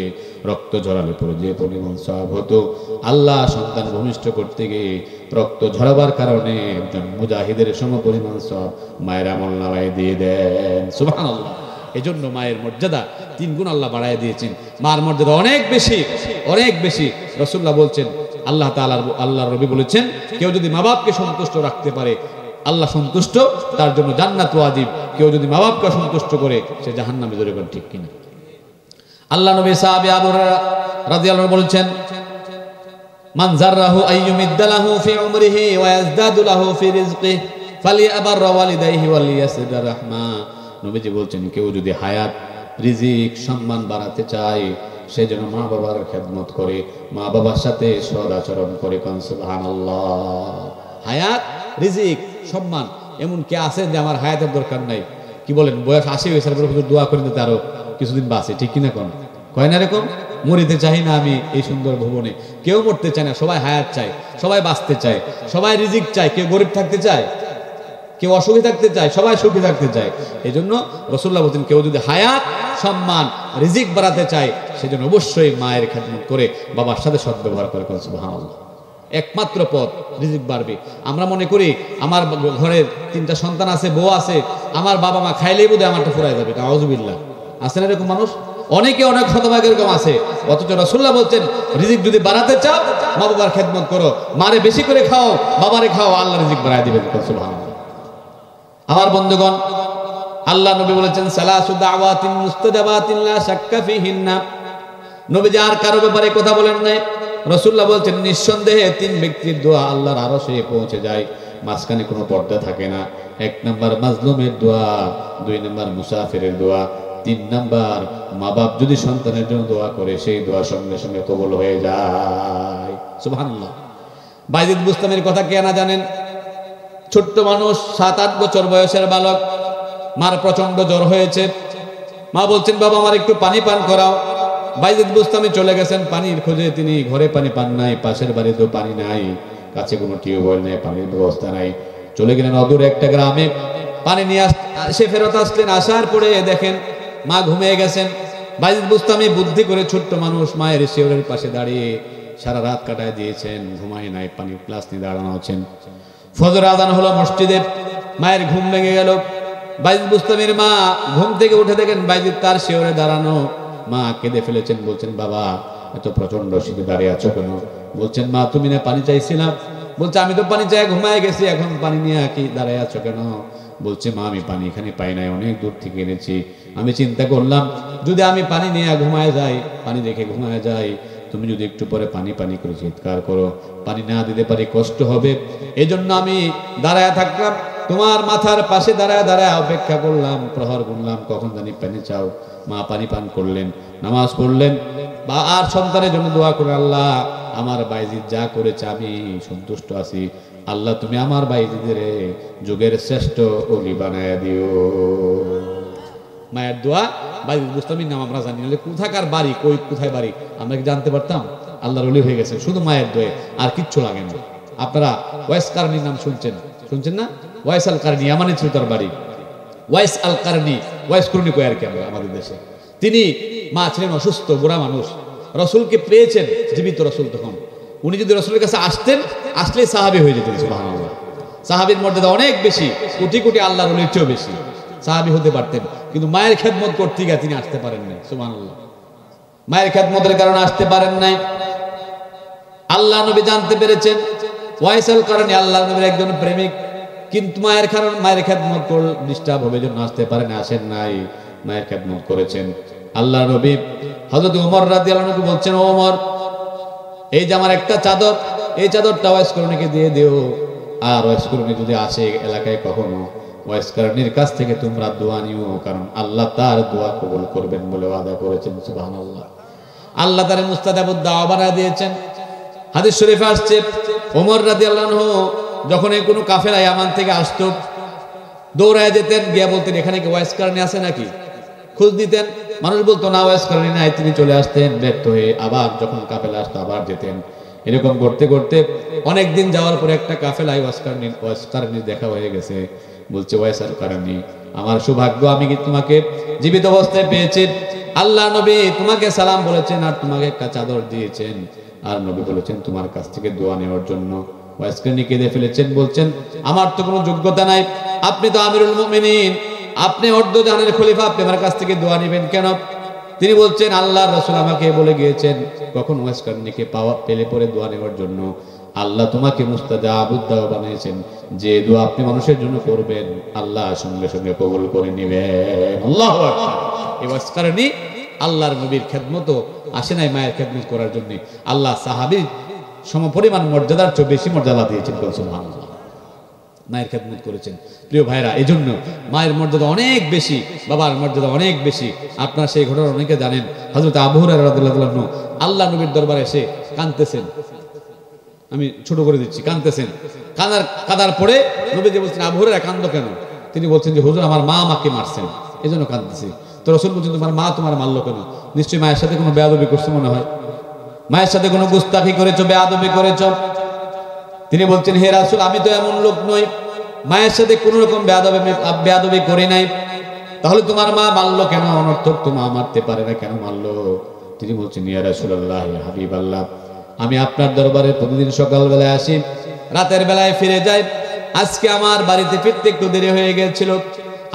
Speaker 1: রক্ত ঝরালে পরে যে পরিমাণ সওয়াব হতো, আল্লাহ সন্তান ভূমিষ্ঠ করতে গিয়ে রক্ত ঝরাবার কারণে একজন মুজাহিদের সমপরিমাণ সওয়াব মায়ের আমলনামায় দিয়ে দেন। সুবহানাল্লাহ। এজন্য মায়ের মর্যাদা 3 গুণ আল্লাহ বাড়ায় দিয়েছেন। মার মর্যাদা অনেক বেশি, অনেক বেশি। রাসূলুল্লাহ বলছেন, আল্লাহর নবী বলেছেন, কেউ যদি মা বাপকে সন্তুষ্ট রাখতে পারে আল্লাহ সন্তুষ্ট, তার জন্য জান্নাত ওয়াজিব। কেউ যদি মা বাপকে সন্তুষ্ট করে সে জাহান্নামে যাবে, ঠিক কিনা? আল্লাহ নবী সাহাবী আবু হুরায়রা রাদিয়াল্লাহু আনহু বলেছেন, মান জাররাহু আইয়ুমিদ্দালাহু ফি উমরিহি ওয়া ইয়াজদাদু লাহু ফি রিজকিহি ফালিয়াবার ওয়ালিদাইহি ওয়ালিয়াসির রাহমা। নবীজি বলছেন, কেউ যদি হায়াত, রিজিক, সম্মান বাড়াতে চায় সে যেন মা বাবার খেদমত করে, মা বাবার সাথে সদ আচরণ করে। সুবহানাল্লাহ। হায়াত, রিজিক, সম্মান, এমন কে আছেন যে আমার হায়াতের দরকার নাই? কি বলেন, বয়স 80 হয়েছে দোয়া করে দিতে আরো কিছুদিন বাঁচে, ঠিক কিনা? কোন কয় না এরকম? মরিতে চাই না আমি এই সুন্দর ভুবনে। কেউ মরতে চায় না, সবাই হায়াত চায়, সবাই বাঁচতে চায়, সবাই রিজিক চায়। কেউ গরিব থাকতে চায়, কেউ অসুখী থাকতে চায়, সবাই সুখী থাকতে চায়। এই জন্য রাসূলুল্লাহ বলেন, কেউ যদি হায়াত, সম্মান, রিজিক বাড়াতে চায় সেজন্য অবশ্যই মায়ের খেদমত করে বাবার সাথে সদ্ব্যবহার করে। সুবহানাল্লাহ। একমাত্র পথ রিজিক বাড়বে। আমরা মনে করি আমার ঘরের 3টা সন্তান আছে, বউ আছে, আমার বাবা মা খাইলেই বোধহয় আমারটা ফুরাই যাবে। নাউযুবিল্লাহ। আছে না এরকম মানুষ? অনেকে অনেক শতভাগ এরকম আছে। অথচ রাসূলুল্লাহ বলছেন, রিজিক যদি বাড়াতে চাও মা বাবার খেদমত করো, মারে বেশি করে খাও, বাবারে খাও, আল্লাহ রিজিক বাড়ায় দিবেন। সুবহানাল্লাহ। আমার বন্ধুগণ, আল্লাহ নবী বলেছেন, সালাসু দাওয়াতিন মুস্তাজাবাতিন লা শাক্কা ফিহিন্না। নবীজি আর কারো ব্যাপারে কথা বলেন নাই। রাসূলুল্লাহ বলছেন, নিঃসন্দেহে 3 ব্যক্তির দোয়া আল্লাহর আরশে পৌঁছে যায়, মাঝখানে কোনো পর্দা থাকে না। 1 নাম্বার মাজলুমের দোয়া, 2 নাম্বার মুসাফিরের দোয়া, 3 নাম্বার মা বাপ যদি সন্তানের জন্য দোয়া করে সেই দোয়া সঙ্গে সঙ্গে কবুল হয়ে যায়। সুবহানাল্লাহ। বাইজিদ বুস্তামির কথা কে না জানেন? ছোট্ট মানুষ, 7-8 বছর বয়সের বালক। মার প্রচন্ড জ্বর হয়েছে। মা বলছেন, বাবা আমার একটু পানি পান করাও। বাইজিদ বুস্তামি চলে গেছেন পানির খোঁজে। তিনি ঘরে পানি পান নাই, পাশের বাড়িতেও পানি নাই, কাছে কোনো টিউবওয়েল নেই, পানির ব্যবস্থা নাই। চলে গেলেন অদূরে একটা গ্রামে, পানি নিয়ে সে ফেরত আসলেন। আসার পরে দেখেন মা ঘুমিয়ে গেছেন। বাইজিদ বুস্তামি বুদ্ধি করে, ছোট্ট মানুষ, মায়ের শিওরের পাশে দাঁড়িয়ে সারা রাত কাটায় দিয়েছেন, ঘুমায় নাই, পানির গ্লাস নিয়ে দাঁড়ানো আছেন। ফজর আযান হলো মসজিদে, মায়ের ঘুম ভেঙে গেল। বাইজিদ বুস্তামির মা ঘুম থেকে উঠে দেখেন বাইজিদ তার শিওরে দাঁড়ানো। মা কেঁদে ফেলেছেন, বলছেন, বাবা এত প্রচন্ড শীতে দাঁড়িয়ে আছো কেন? বলছেন, মা তুমি না পানি চাইছিলাম? বলছে, আমি তো পানি চাই ঘুমায় গেছি, এখন পানি নিয়ে কি দাঁড়িয়ে আছো কেন? বলছে, মা আমি পানি এখানে পাই নাই, অনেক দূর থেকে এনেছি। আমি চিন্তা করলাম যদি আমি পানি নিয়ে ঘুমায় যাই, পানি রেখে ঘুমায় যাই, তুমি যদি একটু পরে পানি পানি করে চিৎকার করো, পানি না দিতে পারি, কষ্ট হবে। এজন্য আমি দাঁড়ায় থাকলাম, তোমার মাথার পাশে দাঁড়ায় দাঁড়ায় অপেক্ষা করলাম, প্রহর গুনলাম কখন জানি পানি চাও। মা পানি পান করলেন, নামাজ পড়লেন, বা আর সন্তানের জন্য দোয়া করে, আল্লাহ আমার বাইজিদ যা করেছে আমি সন্তুষ্ট আছি, আল্লাহ তুমি আমার বাইজিদের যুগের শ্রেষ্ঠ ওলি বানায় দিও। মায়ের দোয়া। বাইজিদ বুস্তামির নাম আমরা জানি, নাহলে কোথাকার বাড়ি, কোথায় বাড়ি আমরা কি জানতে পারতাম? আল্লাহর ওলি হয়ে গেছে শুধু মায়ের দোয়ে, আর কিচ্ছু লাগে না। আপনারা ওয়াইস কারনির নাম শুনছেন না? ওয়াইস আল কারনি, ইয়ামানে ছিল তার বাড়ি। ওয়াইস আল কারনি, ওয়াইস কুরনি কয় আর কি আমরা আমাদের দেশে। তিনি, মা ছিলেন অসুস্থ, বুড়া মানুষ, রসুলকে পেয়েছেন, জীবিত রসুল তখন। উনি যদি রসুলের কাছে আসলেই সাহাবী হয়ে যেতেন। সুবহানাল্লাহ। সাহাবীর মর্যাদা অনেক বেশি, কোটি কোটি আল্লাহর ওলির চেয়েও বেশি সাহাবী হতে পারতেন, কিন্তু মায়ের খেদমত করতে গিয়ে তিনি আসতে পারেন নাই। সুবহানাল্লাহ। মায়ের খেদমতের কারণে আসতে পারেন নাই। আল্লাহ নবী জানতে পেরেছেন ওয়াইস আল কারনি আল্লাহ নবীর একজন প্রেমিক, কিন্তু মায়ের খেদমত করে ডিস্টার্ব হবে জন্য আসতে পারেন, আসেন নাই, মায়ের খেদমত করেছেন। আল্লাহ নবী হযরত ওমর রাদিয়াল্লাহু আনহু বলছেন, ও ওমর, এই যে আমার একটা চাদর, এই চাদরটা ওয়াইস কারনিকে দিয়ে দিও, আর ওয়াইস কারনি যদি আসে এলাকায় কখনো, ওয়াইস কারনির কাছ থেকে তোমরা দোয়া নিও, কারণ আল্লাহ তার দোয়া কবুল করবেন বলে ওয়াদা করেছেন। সুবহানাল্লাহ। আল্লাহ তার মুস্তাজাবুদ দাওয়া বানায় দিয়েছেন। হাদিস শরীফে আসছে, ওমর রাদিয়াল্লাহু আনহু যখন কোনো কাফেলা ইয়ামান থেকে আসতো, দৌড়ায় যেতেন, গিয়া বলতেন, এখানে কি ওয়াইস কারনি আছে নাকি? খোঁজ দিতেন। মানুষ বলতো না ওয়াইস কারনি নাই, তিনি চলে আসতেন ব্যর্থ হয়ে, আবার যখন কাফেলা আসতো আবার যেতেন। এরকম করতে করতে অনেকদিন যাওয়ার পরে একটা কাফেলায় ওয়াইস কারনি দেখা হয়ে গেছে। বলছে, ওয়াইস কারনি, আমার সৌভাগ্য, আমি কি তোমাকে জীবিত অবস্থায় পেয়েছি, আল্লাহ নবী তোমাকে সালাম বলেছেন আর তোমাকে একটা চাদর দিয়েছেন, আর নবী বলেছেন তোমার কাছ থেকে দোয়া নেওয়ার জন্য। ওয়াইসকারনি কেঁদে ফেলেছেন, বলছেন আমার তো কোনো যোগ্যতা নাই, আপনি তো আমিরুল মুমিনিন, আপনি অর্ধ জাহানের খলিফা, আপনি আমার কাছ থেকে দোয়া নেবেন কেন? তিনি বলছেন আল্লাহর রাসূল আমাকে বলে গিয়েছেন কখন ওয়াইসকারনিকে পেলে পরে দোয়া নেওয়ার জন্য আল্লাহ তোমাকে মুস্তাজাবুদ দাওয়া বানিয়েছেন, যে দোয়া আপনি মানুষের জন্য করবেন আল্লাহ সঙ্গে সঙ্গে কবুল করে নেবেন। আল্লাহু আকবার। এই ওয়াইসকারনি আল্লাহর নবীর খেদমত আসে নাই মায়ের খেদমত করার জন্য, আল্লাহ সাহাবীর সমপরিমাণ মর্যাদার চেয়ে বেশি মর্যাদা দিয়েছেন। সুবহানাল্লাহ। মায়ের খেদমত করেছেন। প্রিয় ভাইরা, এই জন্য মায়ের মর্যাদা অনেক বেশি, বাবার মর্যাদা অনেক বেশি। আপনারা সেই ঘটনা অনেকে জানেন। হযরত আবু হুরায়রা রাদিয়াল্লাহু আনহু আল্লাহ নবীর দরবারে এসে কাঁদতেছেন, আমি ছোট করে দিচ্ছি, কাঁদতেছেন। কাঁদার পরে নবীজি বলছেন আবু হুরায়রা কাঁদো কেন? তিনি বলছেন যে হুজুর আমার মা আমাকে মারছেন, এই জন্য কাঁদতেছি। তো রাসূল বলছেন তোমার মা তোমার মারলো কেন? নিশ্চয়ই মায়ের সাথে কোনো বেয়াদবি করছো মনে হয়, মায়ের সাথে কোনো গুস্তাখি করেছো, বেয়াদবি করেছো। তিনি বলছেন হে রাসূল আমি তো এমন লোক নই, মায়ের সাথে কোনো রকম বেয়াদবি করি নাই, তাহলে তোমার মা মারলো কেন? অনর্থক তো মা মারতে পারে না, কেন মারলো? তিনি বলছেন ইয়া রাসূলুল্লাহ, ইয়া হাবিবাল্লাহ, আমি আপনার দরবারে প্রতিদিন সকালবেলায় আসি, রাতের বেলায় ফিরে যাই। আজকে আমার বাড়িতে ফিরতে একটু দেরি হয়ে গিয়েছিল।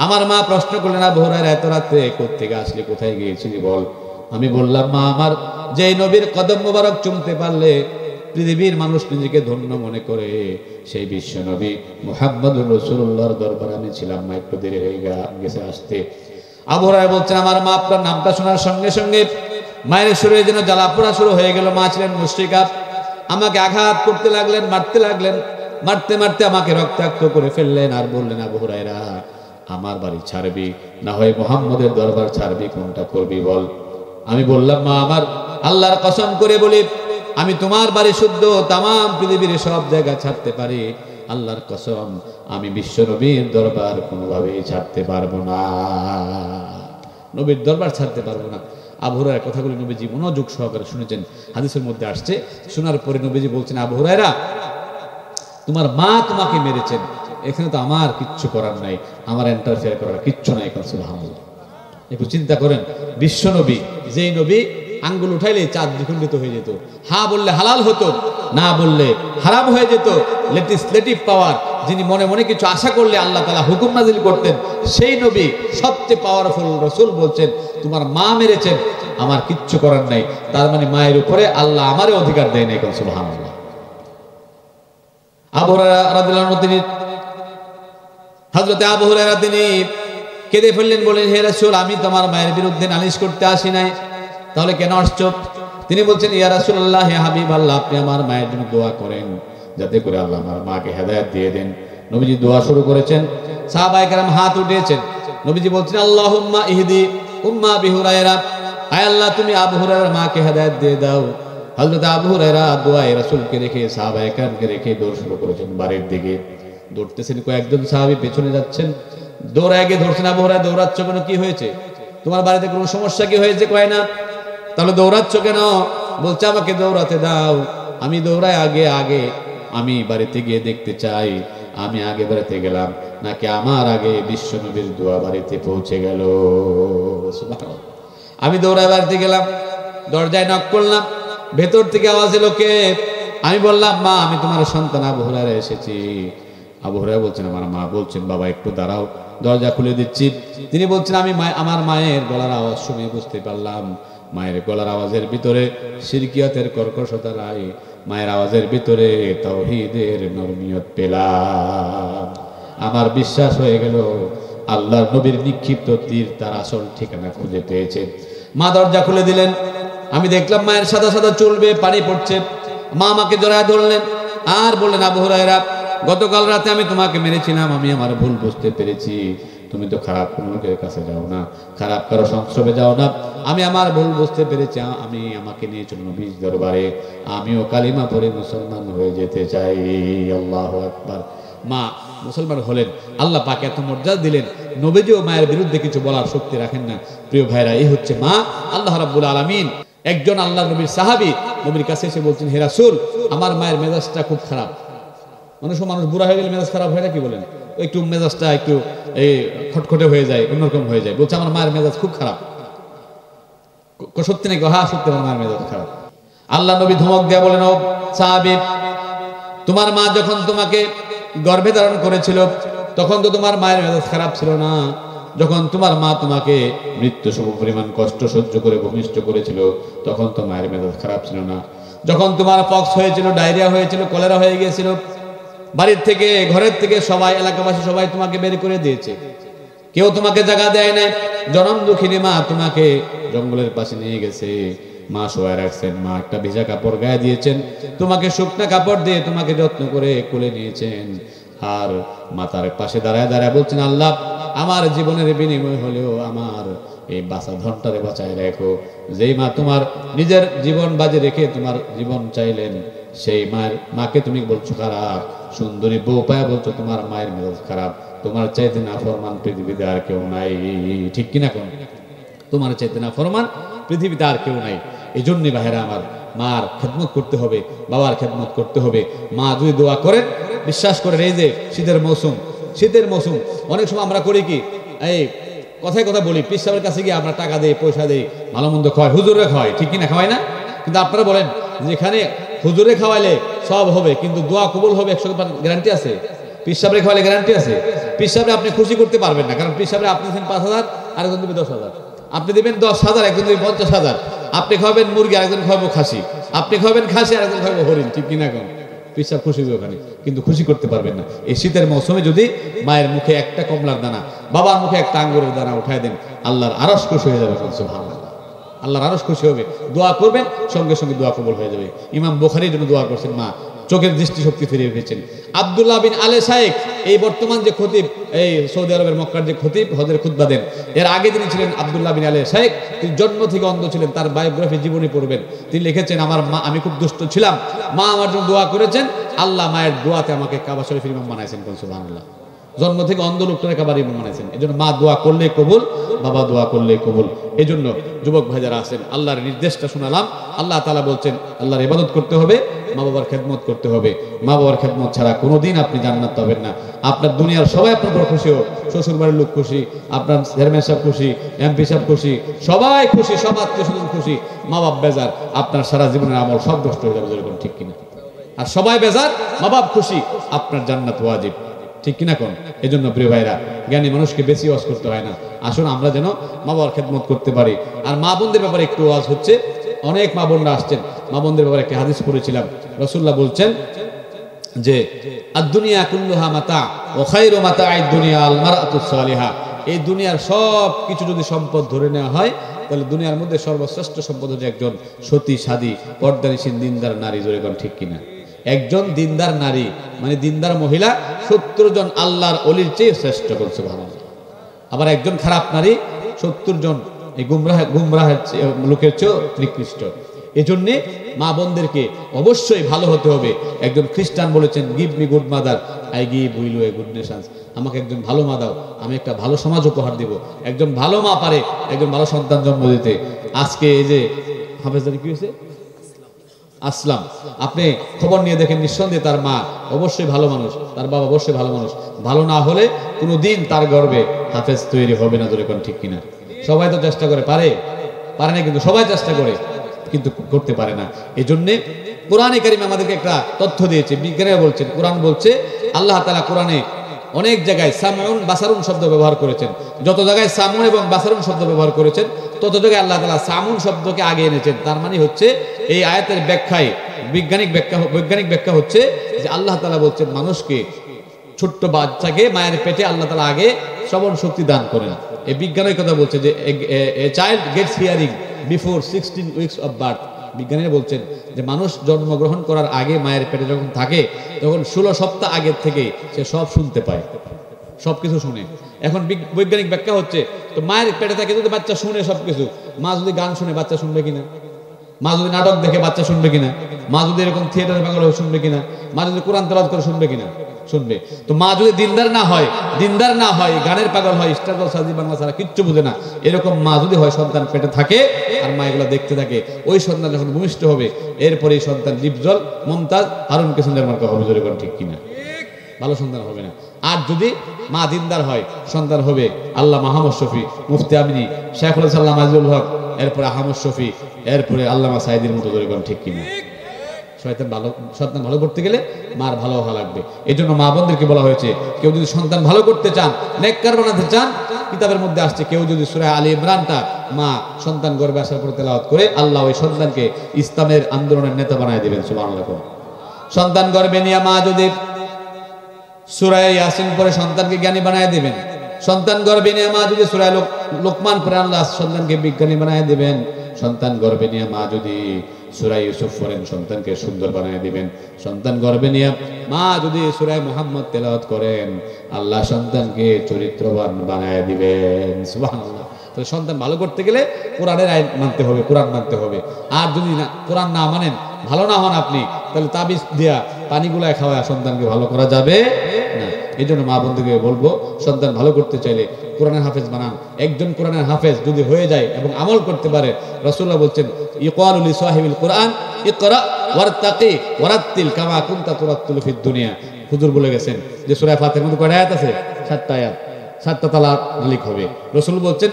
Speaker 1: আমার মা প্রশ্ন করলেন আবু হুরায়রা এত রাতে কোত্থেকে আসলে, কোথায় গিয়েছিলি বল? আমি বললাম মা আমার যে নবীর কদম মোবারক চুমতে পারলে পৃথিবীর মানুষ নিজেকে ধন্য মনে করে, সেই বিশ্ব নবী মুহাম্মদুর রাসূলুল্লাহর দরবারে আমি ছিলাম, মা একটু দেরি হয়ে গেছে আসতে। আবু হুরায়রা বলছেন আমার মা আপনার নামটা শোনার সঙ্গে সঙ্গে মায়ের শরীরে যেন জ্বালাপোড়া শুরু হয়ে গেল। মা ছিলেন মুশরিকা, আমাকে আঘাত করতে লাগলেন, মারতে লাগলেন, মারতে মারতে আমাকে রক্তাক্ত করে ফেললেন। আর বললেন আবু হুরায়রা আমার বাড়ি ছাড়বি না হয় মুহাম্মদের দরবার ছাড়বি, কোনটা করবি বল? আমি বললাম মা আমার আল্লাহর কসম করে বলি আমি তোমার বাড়ি শুদ্ধ তামাম পৃথিবীর সব জায়গা ছাড়তে পারি, আল্লাহর কসম আমি বিশ্ব নবীর দরবার কোনোভাবেই ছাড়তে পারবো না, নবীর দরবার ছাড়তে পারবো না। আবু হুরায়রার কথাগুলো নবীজি মনোযোগ সহকারে শুনেছেন, হাদিসের মধ্যে আসছে। শোনার পরে নবীজি বলছেন আবু হুরায়রা তোমার মা তোমাকে মেরেছেন, এখানে তো আমার কিচ্ছু করার নাই, আমার ইন্টারফেয়ার করার কিচ্ছু নাই। সুবহানাল্লাহ। একটু চিন্তা করেন, বিশ্ব নবী, যেই নবী আঙ্গুল উঠাইলে চাঁদ দ্বিখণ্ডিত হয়ে যেত, হা বললে হালাল হতো, না বললে হারাম হয়ে যেত, লেজিসলেটিভ পাওয়ার, যিনি মনে মনে কিছু আশা করলে আল্লাহ তাআলা হুকুম নাজিল করতেন, সেই নবী সবচেয়ে পাওয়ারফুল রাসূল বলছেন তোমার মা মেরেছেন, আমার কিচ্ছু করার নাই। তার মানে মায়ের উপরে আল্লাহ আমারে অধিকার দেয় নাই। সুবহানাল্লাহ। আবু হুরায়রা রাদিয়াল্লাহু আনহু তিনি হযরত আবু হুরায়রা তিনি কেঁদে ফেললেন, বলেন হে রাসূল আমি তোমার মায়ের বিরুদ্ধে নালিশ করতে আসি নাই, তাহলে কেন আসছো? তিনি বলছেন ইয়া রাসূলুল্লাহ, ইয়া হাবিবাল্লাহ, আপনি আমার মায়ের জন্য দোয়া করেন যাতে করে আল্লাহ আমার মাকে হেদায়েত দিয়ে দেন। নবীজি দোয়া শুরু করেছেন, সাহাবায়ে কেরাম হাত উঠিয়েছেন। নবীজি বলছেন আল্লাহুম্মা ইহদি উম্মা আবি হুরায়রা, আয় আল্লাহ তুমি আবু হুরায়রার মাকে হেদায়েত দিয়ে দাও। হযরত আবু হুরায়রা দোয়ায়ে রাসূলকে রেখে সাহাবায়ে কেরামকে রেখে দৌড় শুরু করেছেন বাড়ির দিকে। দৌড়তেছেন, কয়েকজন সাহাবী পেছনে যাচ্ছেন, দৌড়ে আগে ধরছেন আবু হুরায়রা দৌড়াচ্ছ কেন, কি হয়েছে? তোমার বাড়িতে কোনো সমস্যা কি হয়েছে? কয় না। তাহলে দৌড়াচ্ছ কেন? বলছে আমাকে দৌড়াতে দাও, আমি দৌড়াই আগে আগে, আমি বাড়িতে গিয়ে দেখতে চাই আমি আগে বাড়িতে গেলাম নাকি আমার আগে বিশ্ব নবীর দোয়া বাড়িতে পৌঁছে গেল। আমি দৌড়ায় বাড়িতে গেলাম, দরজায় নক করলাম, ভেতর থেকে আওয়াজ এলো কে? আমি বললাম মা আমি তোমার সন্তান আবু হুরায়রা এসেছি। আবু হুরায়রা বলছেন আমার মা বলছেন বাবা একটু দাঁড়াও, দরজা খুলে দিচ্ছি। তিনি বলছেন আমি আমার মায়ের গলার আওয়াজ শুনে বুঝতে পারলাম, মায়ের গলার আওয়াজের ভিতরে শিরকিয়াতের কর্কশতা নাই, মায়ের আওয়াজের ভিতরে তাওহীদের নরমিয়ত পেলাম। আমার বিশ্বাস হয়ে গেল আল্লাহর নবীর নিক্ষিপ্ত তীর তার আসল ঠিকানা খুঁজে পেয়েছে। মা দরজা খুলে দিলেন, আমি দেখলাম মায়ের সাদা সাদা চুল বেয়ে পানি পড়ছে। মা আমাকে জড়ায় ধরলেন আর বললেন আবু হুরায়রা গতকাল রাতে আমি তোমাকে মেরেছিলাম, আমি আমার ভুল বুঝতে পেরেছি, তুমি তো খারাপ কোনো লোকের কাছে যাও না, খারাপ কারো সংস্রবে যাও না, আমি আমার ভুল বুঝতে পেরেছি, আমি আমাকে নিয়ে চলো নবীর দরবারে, আমিও কালিমা পড়ে মুসলমান হয়ে যেতে চাই। আল্লাহু আকবার। মা মুসলমান হলেন, আল্লাহ পাক এত মর্যাদা দিলেন, নবীজিও মায়ের বিরুদ্ধে কিছু বলার শক্তি রাখেন না। প্রিয় ভাইরা, এই হচ্ছে মা। আল্লাহ রাব্বুল আলামিন একজন আল্লাহ নবীর সাহাবী নবীর কাছে এসে বলছেন হে রাসূল আমার মায়ের মেজাজটা খুব খারাপ। মানুষ বুড়া হয়ে গেলে মেজাজ খারাপ হয় না, কি বলেন? একটু মেজাজটা একটু এই খটখটে হয়ে যায়, অন্যরকম হয়ে যায়। বলছে আমার মায়ের মেজাজ খুব খারাপ। সত্যি নাকি? হ্যাঁ সত্যি, আমার মায়ের মেজাজ খারাপ। আল্লাহ নবী ধমক দেয়া বলেন, ও সাহাবী, তোমার মা যখন তোমাকে গর্ভে ধারণ করেছিল তখন তো তোমার মায়ের মেজাজ খারাপ ছিল না। যখন তোমার মা তোমাকে মৃত্যু সম পরিমাণ কষ্ট সহ্য করে ভূমিষ্ঠ করেছিল তখন তো মায়ের মেজাজ খারাপ ছিল না। যখন তোমার পক্স হয়েছিল, ডায়রিয়া হয়েছিল, কলেরা হয়ে গিয়েছিল, বাড়ির থেকে ঘরের থেকে সবাই, এলাকাবাসী সবাই তোমাকে বের করে দিয়েছে, কেউ তোমাকে জায়গা দেয় নাই। জনম দুঃখিনী মা তোমাকে জঙ্গলের পাশে নিয়ে গেছে, মা শোয়া রাখছেন, মা একটা ভিজা কাপড় গায়ে দিয়েছেন, তোমাকে শুকনা কাপড় দিয়ে তোমাকে যত্ন করে কোলে নিয়েছেন। আর মাতার পাশে দাঁড়ায় দাঁড়ায় বলছেন, আল্লাহ আমার জীবনের বিনিময় হলেও আমার এই বাঁচা ধনটারে বাঁচায় রেখো। যেই মা তোমার নিজের জীবন বাজে রেখে তোমার জীবন চাইলেন, সেই মাকে তুমি বলছো খারাপ। সুন্দরী বউ পায় বলছো তোমার মায়ের মেজাজ খারাপ। তোমার চাইতে না ফরমান পৃথিবীতে আর কেউ নাই, ঠিক কিনা কোন? তোমার চাইতে না ফরমান পৃথিবীতে আর কেউ নাই। এই জন্যই ভাইরা আমার, মার খেদমত করতে হবে, বাবার খেদমত করতে হবে। মা যদি দোয়া করেন, বিশ্বাস করেন, এই যে শীতের মৌসুম অনেক সময় আমরা করি কি, এই কথায় কথা বলি, পীর সাহেবের কাছে গিয়ে আমরা টাকা দেই, পয়সা দেই, ভালো মন্দ খাওয়াই, হুজুরে খাওয়াই, ঠিক কিনা? খাওয়াই না? কিন্তু আপনারা বলেন, যেখানে হুজুরে খাওয়াইলে সব হবে কিন্তু দোয়া কবুল হবে 100% গ্যারান্টি আছে? পীর সাহেবের খাওয়াইলে গ্যারান্টি আছে? পীর সাহেব আপনি খুশি করতে পারবেন না, কারণ পীর সাহেব আপনি দিচ্ছেন 5,000, আরেকজন দেবে 10,000, আপনি দেবেন 10,000, একজন দেবে 50,000, আপনি খাওয়াবেন মুরগি, আরেকজন খাওয়াবো খাসি, আপনি খাওয়াবেন খাসি, আরেকজন খাওয়াবো হরিণ, ঠিক কিনা কোন? পীর সাহেব খুশি হবে ওখানে, কিন্তু খুশি করতে পারবেন না। এই শীতের মৌসুমে যদি মায়ের মুখে একটা কমলার দানা, বাবার মুখে একটা আঙ্গুরের দানা উঠায় দেন, আল্লাহর আরশ খুশি হয়ে যাবে। সুবহানাল্লাহ, আল্লাহর আরশ খুশি হবে। দোয়া করবেন, সঙ্গে সঙ্গে দোয়া কবুল হয়ে যাবে। ইমাম বুখারীর জন্য দোয়া করছেন, মা চোখের দৃষ্টি শক্তি ফিরিয়ে পেয়েছেন। আব্দুল্লাহ বিন আলে শাইখ, এই বর্তমান যে খতিব, এই সৌদি আরবের মক্কার যে খতিব, হজের খুতবা দেন, এর আগে তিনি ছিলেন আব্দুল্লাহ বিন আলে শাইখ। তিনি জন্ম থেকে অন্ধ ছিলেন। তার বায়োগ্রাফি, জীবনী পড়বেন, তিনি লিখেছেন, আমার মা, আমি খুব দুষ্ট ছিলাম, মা আমার জন্য দোয়া করেছেন, আল্লাহ মায়ের দোয়াতে আমাকে কাবা শরীফের ইমাম বানাইছেন। সুবহানাল্লাহ, জন্ম থেকে অন্ধ লোকটারে কাবার ইমাম বানাইছেন। এজন্য মা দোয়া করলে কবুল, বাবা দোয়া করলে কবুল। এজন্য যুবক ভাই যারা আছেন, আল্লাহর নির্দেশটা শোনালাম। আল্লাহ তাআলা বলছেন আল্লাহর ইবাদত করতে হবে, মা বাবার খেদমত করতে হবে। মা বাবার খেদমত ছাড়া কোনোদিন আপনি জান্নাত পাবেন না। আপনার দুনিয়ার সবাই আপনার বড় খুশি হোক, শ্বশুর বাড়ির লোক খুশি, আপনার চেয়ারম্যান সাহেব খুশি, এমপি সাহেব খুশি, সবাই খুশি, সব আত্মীয় স্বজন খুশি, মা বাপ বেজার, আপনার সারা জীবনের আমল সব নষ্ট হয়ে যাবে, যেরকম, ঠিক কিনা? আর সবাই বেজার, মা বাপ খুশি, আপনার জান্নাত ওয়াজিব, ঠিক কিনা কোন? এই জন্য প্রিয় ভাইরা, জ্ঞানী মানুষকে বেশি ওয়াজ করতে হয় না। আসুন আমরা যেন মা বাবার খেদমত করতে পারি। আর মা বোনদের ব্যাপারে একটু ওয়াজ হচ্ছে, অনেক মা বোনরা আসছেন। মা বোনদের ব্যাপারে একটা হাদিস পড়েছিলাম, রাসূলুল্লাহ বলছেন যে আদ-দুনিয়া কুল্লুহা মাতা ওয়া খায়রু মাতা'আদ দুনিয়া আল মারআতুস সালিহা। এই দুনিয়ার সব কিছু যদি সম্পদ ধরে নেওয়া হয়, তাহলে দুনিয়ার মধ্যে সর্বশ্রেষ্ঠ সম্পদ হচ্ছে একজন সতী, সাদী, পর্দানিসীন, দিনদার নারী, জোরে কোন, ঠিক কিনা? একজন দিনদার নারী মানে দিনদার মহিলা 70 জন আল্লাহর ওলির চেয়ে শ্রেষ্ঠ, বলছে সুবহানাল্লাহ। আবার একজন খারাপ নারী 70 জন এই গুমরাহ লোকের চেয়ে নিকৃষ্ট। এজন্যে মা বোনদেরকে অবশ্যই ভালো হতে হবে। একজন খ্রিস্টান বলেছেন, give me good mother, I give will a good Nations. আমাকে একজন ভালো মা দাও, আমি একটা ভালো সমাজ উপহার দিব। একজন ভালো মা পারে একজন ভালো সন্তান জন্ম দিতে। আজকে এই যে হাফেজারি কি হয়েছে, আসলাম, আপনি খবর নিয়ে দেখেন, নিঃসন্দেহে তার মা অবশ্যই ভালো মানুষ, তার বাবা অবশ্যই ভালো মানুষ। ভালো না হলে কোনোদিন তার গর্বে হাফেজ তৈরি হবে না, ধরে কোন, ঠিক কিনা? সবাই তো চেষ্টা করে, পারে না, কিন্তু সবাই চেষ্টা করে কিন্তু করতে পারে না। এই জন্যে কোরআনে কারিমে আমাদেরকে একটা তথ্য দিয়েছে, বিজ্ঞানীরা বলছেন, কোরআন বলছে, আল্লাহ তাআলা কোরআনে অনেক জায়গায় সামউন বাসারুন শব্দ ব্যবহার করেছেন। যত জায়গায় সামউন এবং বাসারুন শব্দ ব্যবহার করেছেন, তত জায়গায় আল্লাহ তাআলা সামউন শব্দকে আগে এনেছেন। তার মানে হচ্ছে এই আয়াতের ব্যাখ্যায় বৈজ্ঞানিক ব্যাখ্যা হচ্ছে যে আল্লাহ তাআলা বলছেন, মানুষকে, ছোট্ট বাচ্চাকে মায়ের পেটে আল্লাহ তাআলা আগে শ্রবণ শক্তি দান করেন। এই বিজ্ঞানের কথা বলছে যে a child gets hearing before 16 weeks of birth. বিজ্ঞানীরা বলছেন যে মানুষ জন্মগ্রহণ করার আগে মায়ের পেটে যখন থাকে, তখন 16 সপ্তাহ আগের থেকে সে সব শুনতে পায়, সবকিছু শুনে। এখন বৈজ্ঞানিক ব্যাখ্যা হচ্ছে, তো মায়ের পেটে থাকে যদি বাচ্চা শুনে সবকিছু, মা যদি গান শুনে বাচ্চা শুনবে কিনা? মা যদি নাটক দেখে বাচ্চা শুনবে কিনা? মা যদি এরকম থিয়েটার পাগল হয়ে শুনবে কিনা? মা যদি কোরআন তেলাওয়াত করে শুনবে কিনা? শুনবে। তো মা যদি দিনদার না হয়, গানের পাগল হয়, স্টার জলসা জি বাংলা ছাড়া কিচ্ছু বুঝে না, এরকম মা যদি হয়, সন্তান পেটে থাকে আর মা এগুলো দেখতে থাকে, ওই সন্তান যখন ভূমিষ্ঠ হবে, এরপরে এই সন্তান ডিপজল, মমতাজ, হারুন কিশোরের মার্কা হবে, জোরে কোন, ঠিক কিনা? ভালো সন্তান হবে না। আর যদি মা দিনদার হয়, সন্তান হবে আল্লাহ মাহমুদ শফি, মুফতি আমিনী, শেখুল সাল্লাম আজিজুল হক, এরপরে আহমদ শফি, এরপরে আল্লামা সাইদির মতো জরিগণ, ঠিক কিনা? সন্তান ভালো করতে গেলে মার ভালো হওয়া লাগবে। এই জন্য মা বোনদেরকে বলা হয়েছে, কেউ যদি সন্তান ভালো করতে চান, নেককার বানাতে চান, কিতাবের মধ্যে আসছে কেউ যদি সূরা আলী ইমরানটা মা সন্তান গর্ভে আসার পর তেলাওয়াত করে, আল্লাহ ওই সন্তানকে ইসলামের আন্দোলনের নেতা বানায় দিবেন। সুবহানাল্লাহ। সন্তান গর্ভে নিয়ে মা যদি সূরা ইয়াসিন পড়ে সন্তানকে জ্ঞানী বানায় দিবেন। সন্তান গর্ভে নিয়ে মা যদি সূরা লোকমান পড়ে, আল্লাহ সন্তানকে বিজ্ঞানী বানায় দিবেন। সন্তান গর্ভে নিয়ে মা যদি সূরা ইউসুফ পড়েন, সন্তানকে সুন্দর বানায় দিবেন। সন্তান গর্ভে নিয়ে মা যদি সূরা মুহাম্মদ তেলাওয়াত করেন, আল্লাহ সন্তানকে চরিত্রবান বানায় দিবেন। সুবহানাল্লাহ। তো সন্তান ভালো করতে গেলে কোরআনের আইন মানতে হবে, কোরআন মানতে হবে। আর যদি না কোরআন না মানেন, ভালো না হন আপনি, তাহলে তাবিজ দেয়া পানিগুলায় খাওয়া সন্তানকে ভালো করা যাবে না। এই জন্য মা বন্ধুকে বলবো, সন্তান ভালো করতে চাইলে কোরআনের হাফেজ বানান। একজন কোরআনের হাফেজ যদি হয়ে যায় এবং আমল করতে পারে, রাসূলুল্লাহ বলছেন ইকালু লি সাহিবিল কোরআন ইকরা ওয়ারতাকি ওয়ারাত্তিল কামা কুনতা তুরাত্তিলু ফিদ দুনিয়া। হুজুর বলে গেছেন যে সূরা ফাতিহার মধ্যে কয়টা আয়াত আছে? 7টা আয়াত, 7টা তালা মালিক হবে। রাসূল বলছেন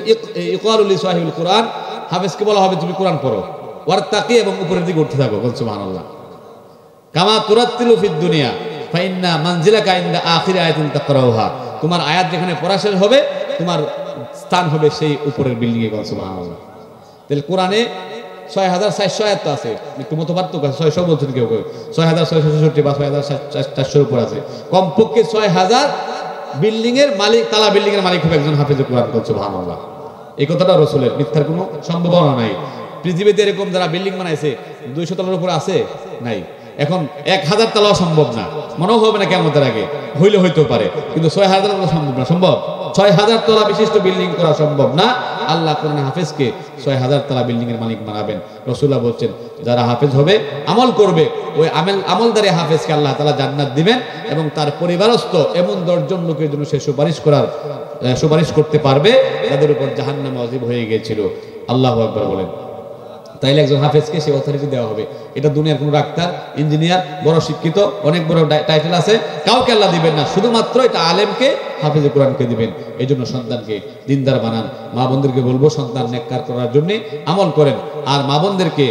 Speaker 1: ইকালু লি সাহিবিল কোরআন, হাফেজকে বলা হবে তুমি কোরআন পড়ো, ওয়ারতাকি এবং উপরের দিকে উঠতে থাকো। সুবহানাল্লাহ। কামা তুরাত্তিলু ফিদ দুনিয়া ফাইন্না মানজিলাকা ইনদা আখিরি আয়াতিন তাকরাউহা, তোমার আয়াত যেখানে পড়া শেষ হবে তোমার স্থান হবে সেই উপরের বিল্ডিং এ। সুবহানাল্লাহ। তাহলে কোরআনে ৬,৪০০ আয়াত আছে, একটু মতপার্থক্য আছে, ৬০০ বলছেন কেউ কেউ, ৬,৬৬৬ বা ৬,৪০০ উপর আছে। কমপক্ষে ৬,০০০ বিল্ডিং এর মালিক, তালা বিল্ডিং এর মালিক হবে একজন হাফেজে কোরআন। সুবহানাল্লাহ। এই কথাটা রাসূলের, মিথ্যার কোনো সম্ভাবনা নাই। পৃথিবীতে এরকম যারা বিল্ডিং বানাইছে ২০০ তলার উপরে আছে নাই। এখন ১,০০০ তালাও সম্ভব না, মনেও হবে না কিয়ামতের আগে, হইলে হইতেও পারে, কিন্তু ৬,০০০ সম্ভব না। সম্ভব ৬,০০০ তলা বিশিষ্ট বিল্ডিং করা সম্ভব না। আল্লাহ কোরআন হাফেজকে ৬,০০০ তলা বিল্ডিং এর মালিক বানাবেন। রাসূলুল্লাহ বলছেন যারা হাফেজ হবে, আমল করবে, ওই আমলদারি হাফেজকে আল্লাহ তাআলা জান্নাত দিবেন এবং তার পরিবারস্থ এমন ১০ জন লোকের জন্য সে সুপারিশ করতে পারবে তাদের উপর জাহান্নাম ওয়াজিব হয়ে গিয়েছিল। আল্লাহু আকবার বলেন। তাইলে একজন হাফেজকে সে অথরিটি দেওয়া হবে। এটা দুনিয়ার কোনো ডাক্তার, ইঞ্জিনিয়ার, বড় শিক্ষিত, অনেক বড় টাইটেল আছে, কাউকে আল্লাহ দিবেন না। শুধুমাত্র এটা আলেমকে, হাফেজে কোরআনকে দিবেন। এই জন্য সন্তানকে দিনদার বানান। মা বোনদেরকে বলবো সন্তান নেককার করার জন্য আমল করেন। আর মা বোনদেরকে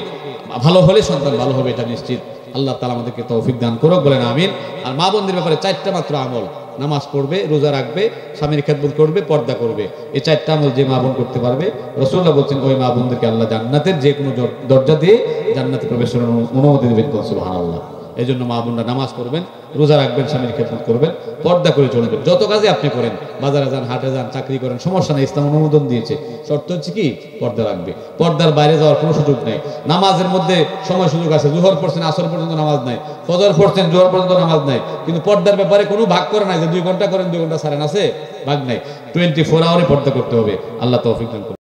Speaker 1: ভালো হলে সন্তান ভালো হবে, এটা নিশ্চিত। আল্লাহ তাআলা আমাদেরকে তৌফিক দান করুক, বলেন আমিন। আর মা বোনদের ব্যাপারে 4টা মাত্র আমল, নামাজ পড়বে, রোজা রাখবে, স্বামীর খেদমত করবে, পর্দা করবে। এই 4টা আমল যে মা বোন করতে পারবে, রাসূলুল্লাহ বলছেন ওই মা বোনদেরকে আল্লাহ জান্নাতের যে কোনো দরজা দিয়ে জান্নাতে প্রবেশের অনুমতি দেবেন। সুবহানাল্লাহ। এই জন্য মা বোনরা নামাজ পড়বেন, রোজা রাখবেন, স্বামীর খেদমত করবেন, পর্দা করে চলবেন। যত কাজে আপনি করেন, বাজারে যান, হাটে যান, চাকরি করেন, সমস্যা নেই, ইসলাম অনুমোদন দিয়েছে। শর্ত হচ্ছে কি? পর্দা রাখবে। পর্দার বাইরে যাওয়ার কোনো সুযোগ নেই। নামাজের মধ্যে সময় সুযোগ আছে, জোহর পড়ছেন আসর পর্যন্ত নামাজ নাই, ফজর পড়ছেন জোহর পর্যন্ত নামাজ নাই, কিন্তু পর্দার ব্যাপারে কোনো ভাগ করে নাই যে 2 ঘন্টা করেন 2 ঘন্টা ছাড়েন, আছে? ভাগ নাই। 24 আওয়ারই পর্দা করতে হবে। আল্লাহ তৌফিক দান করুন।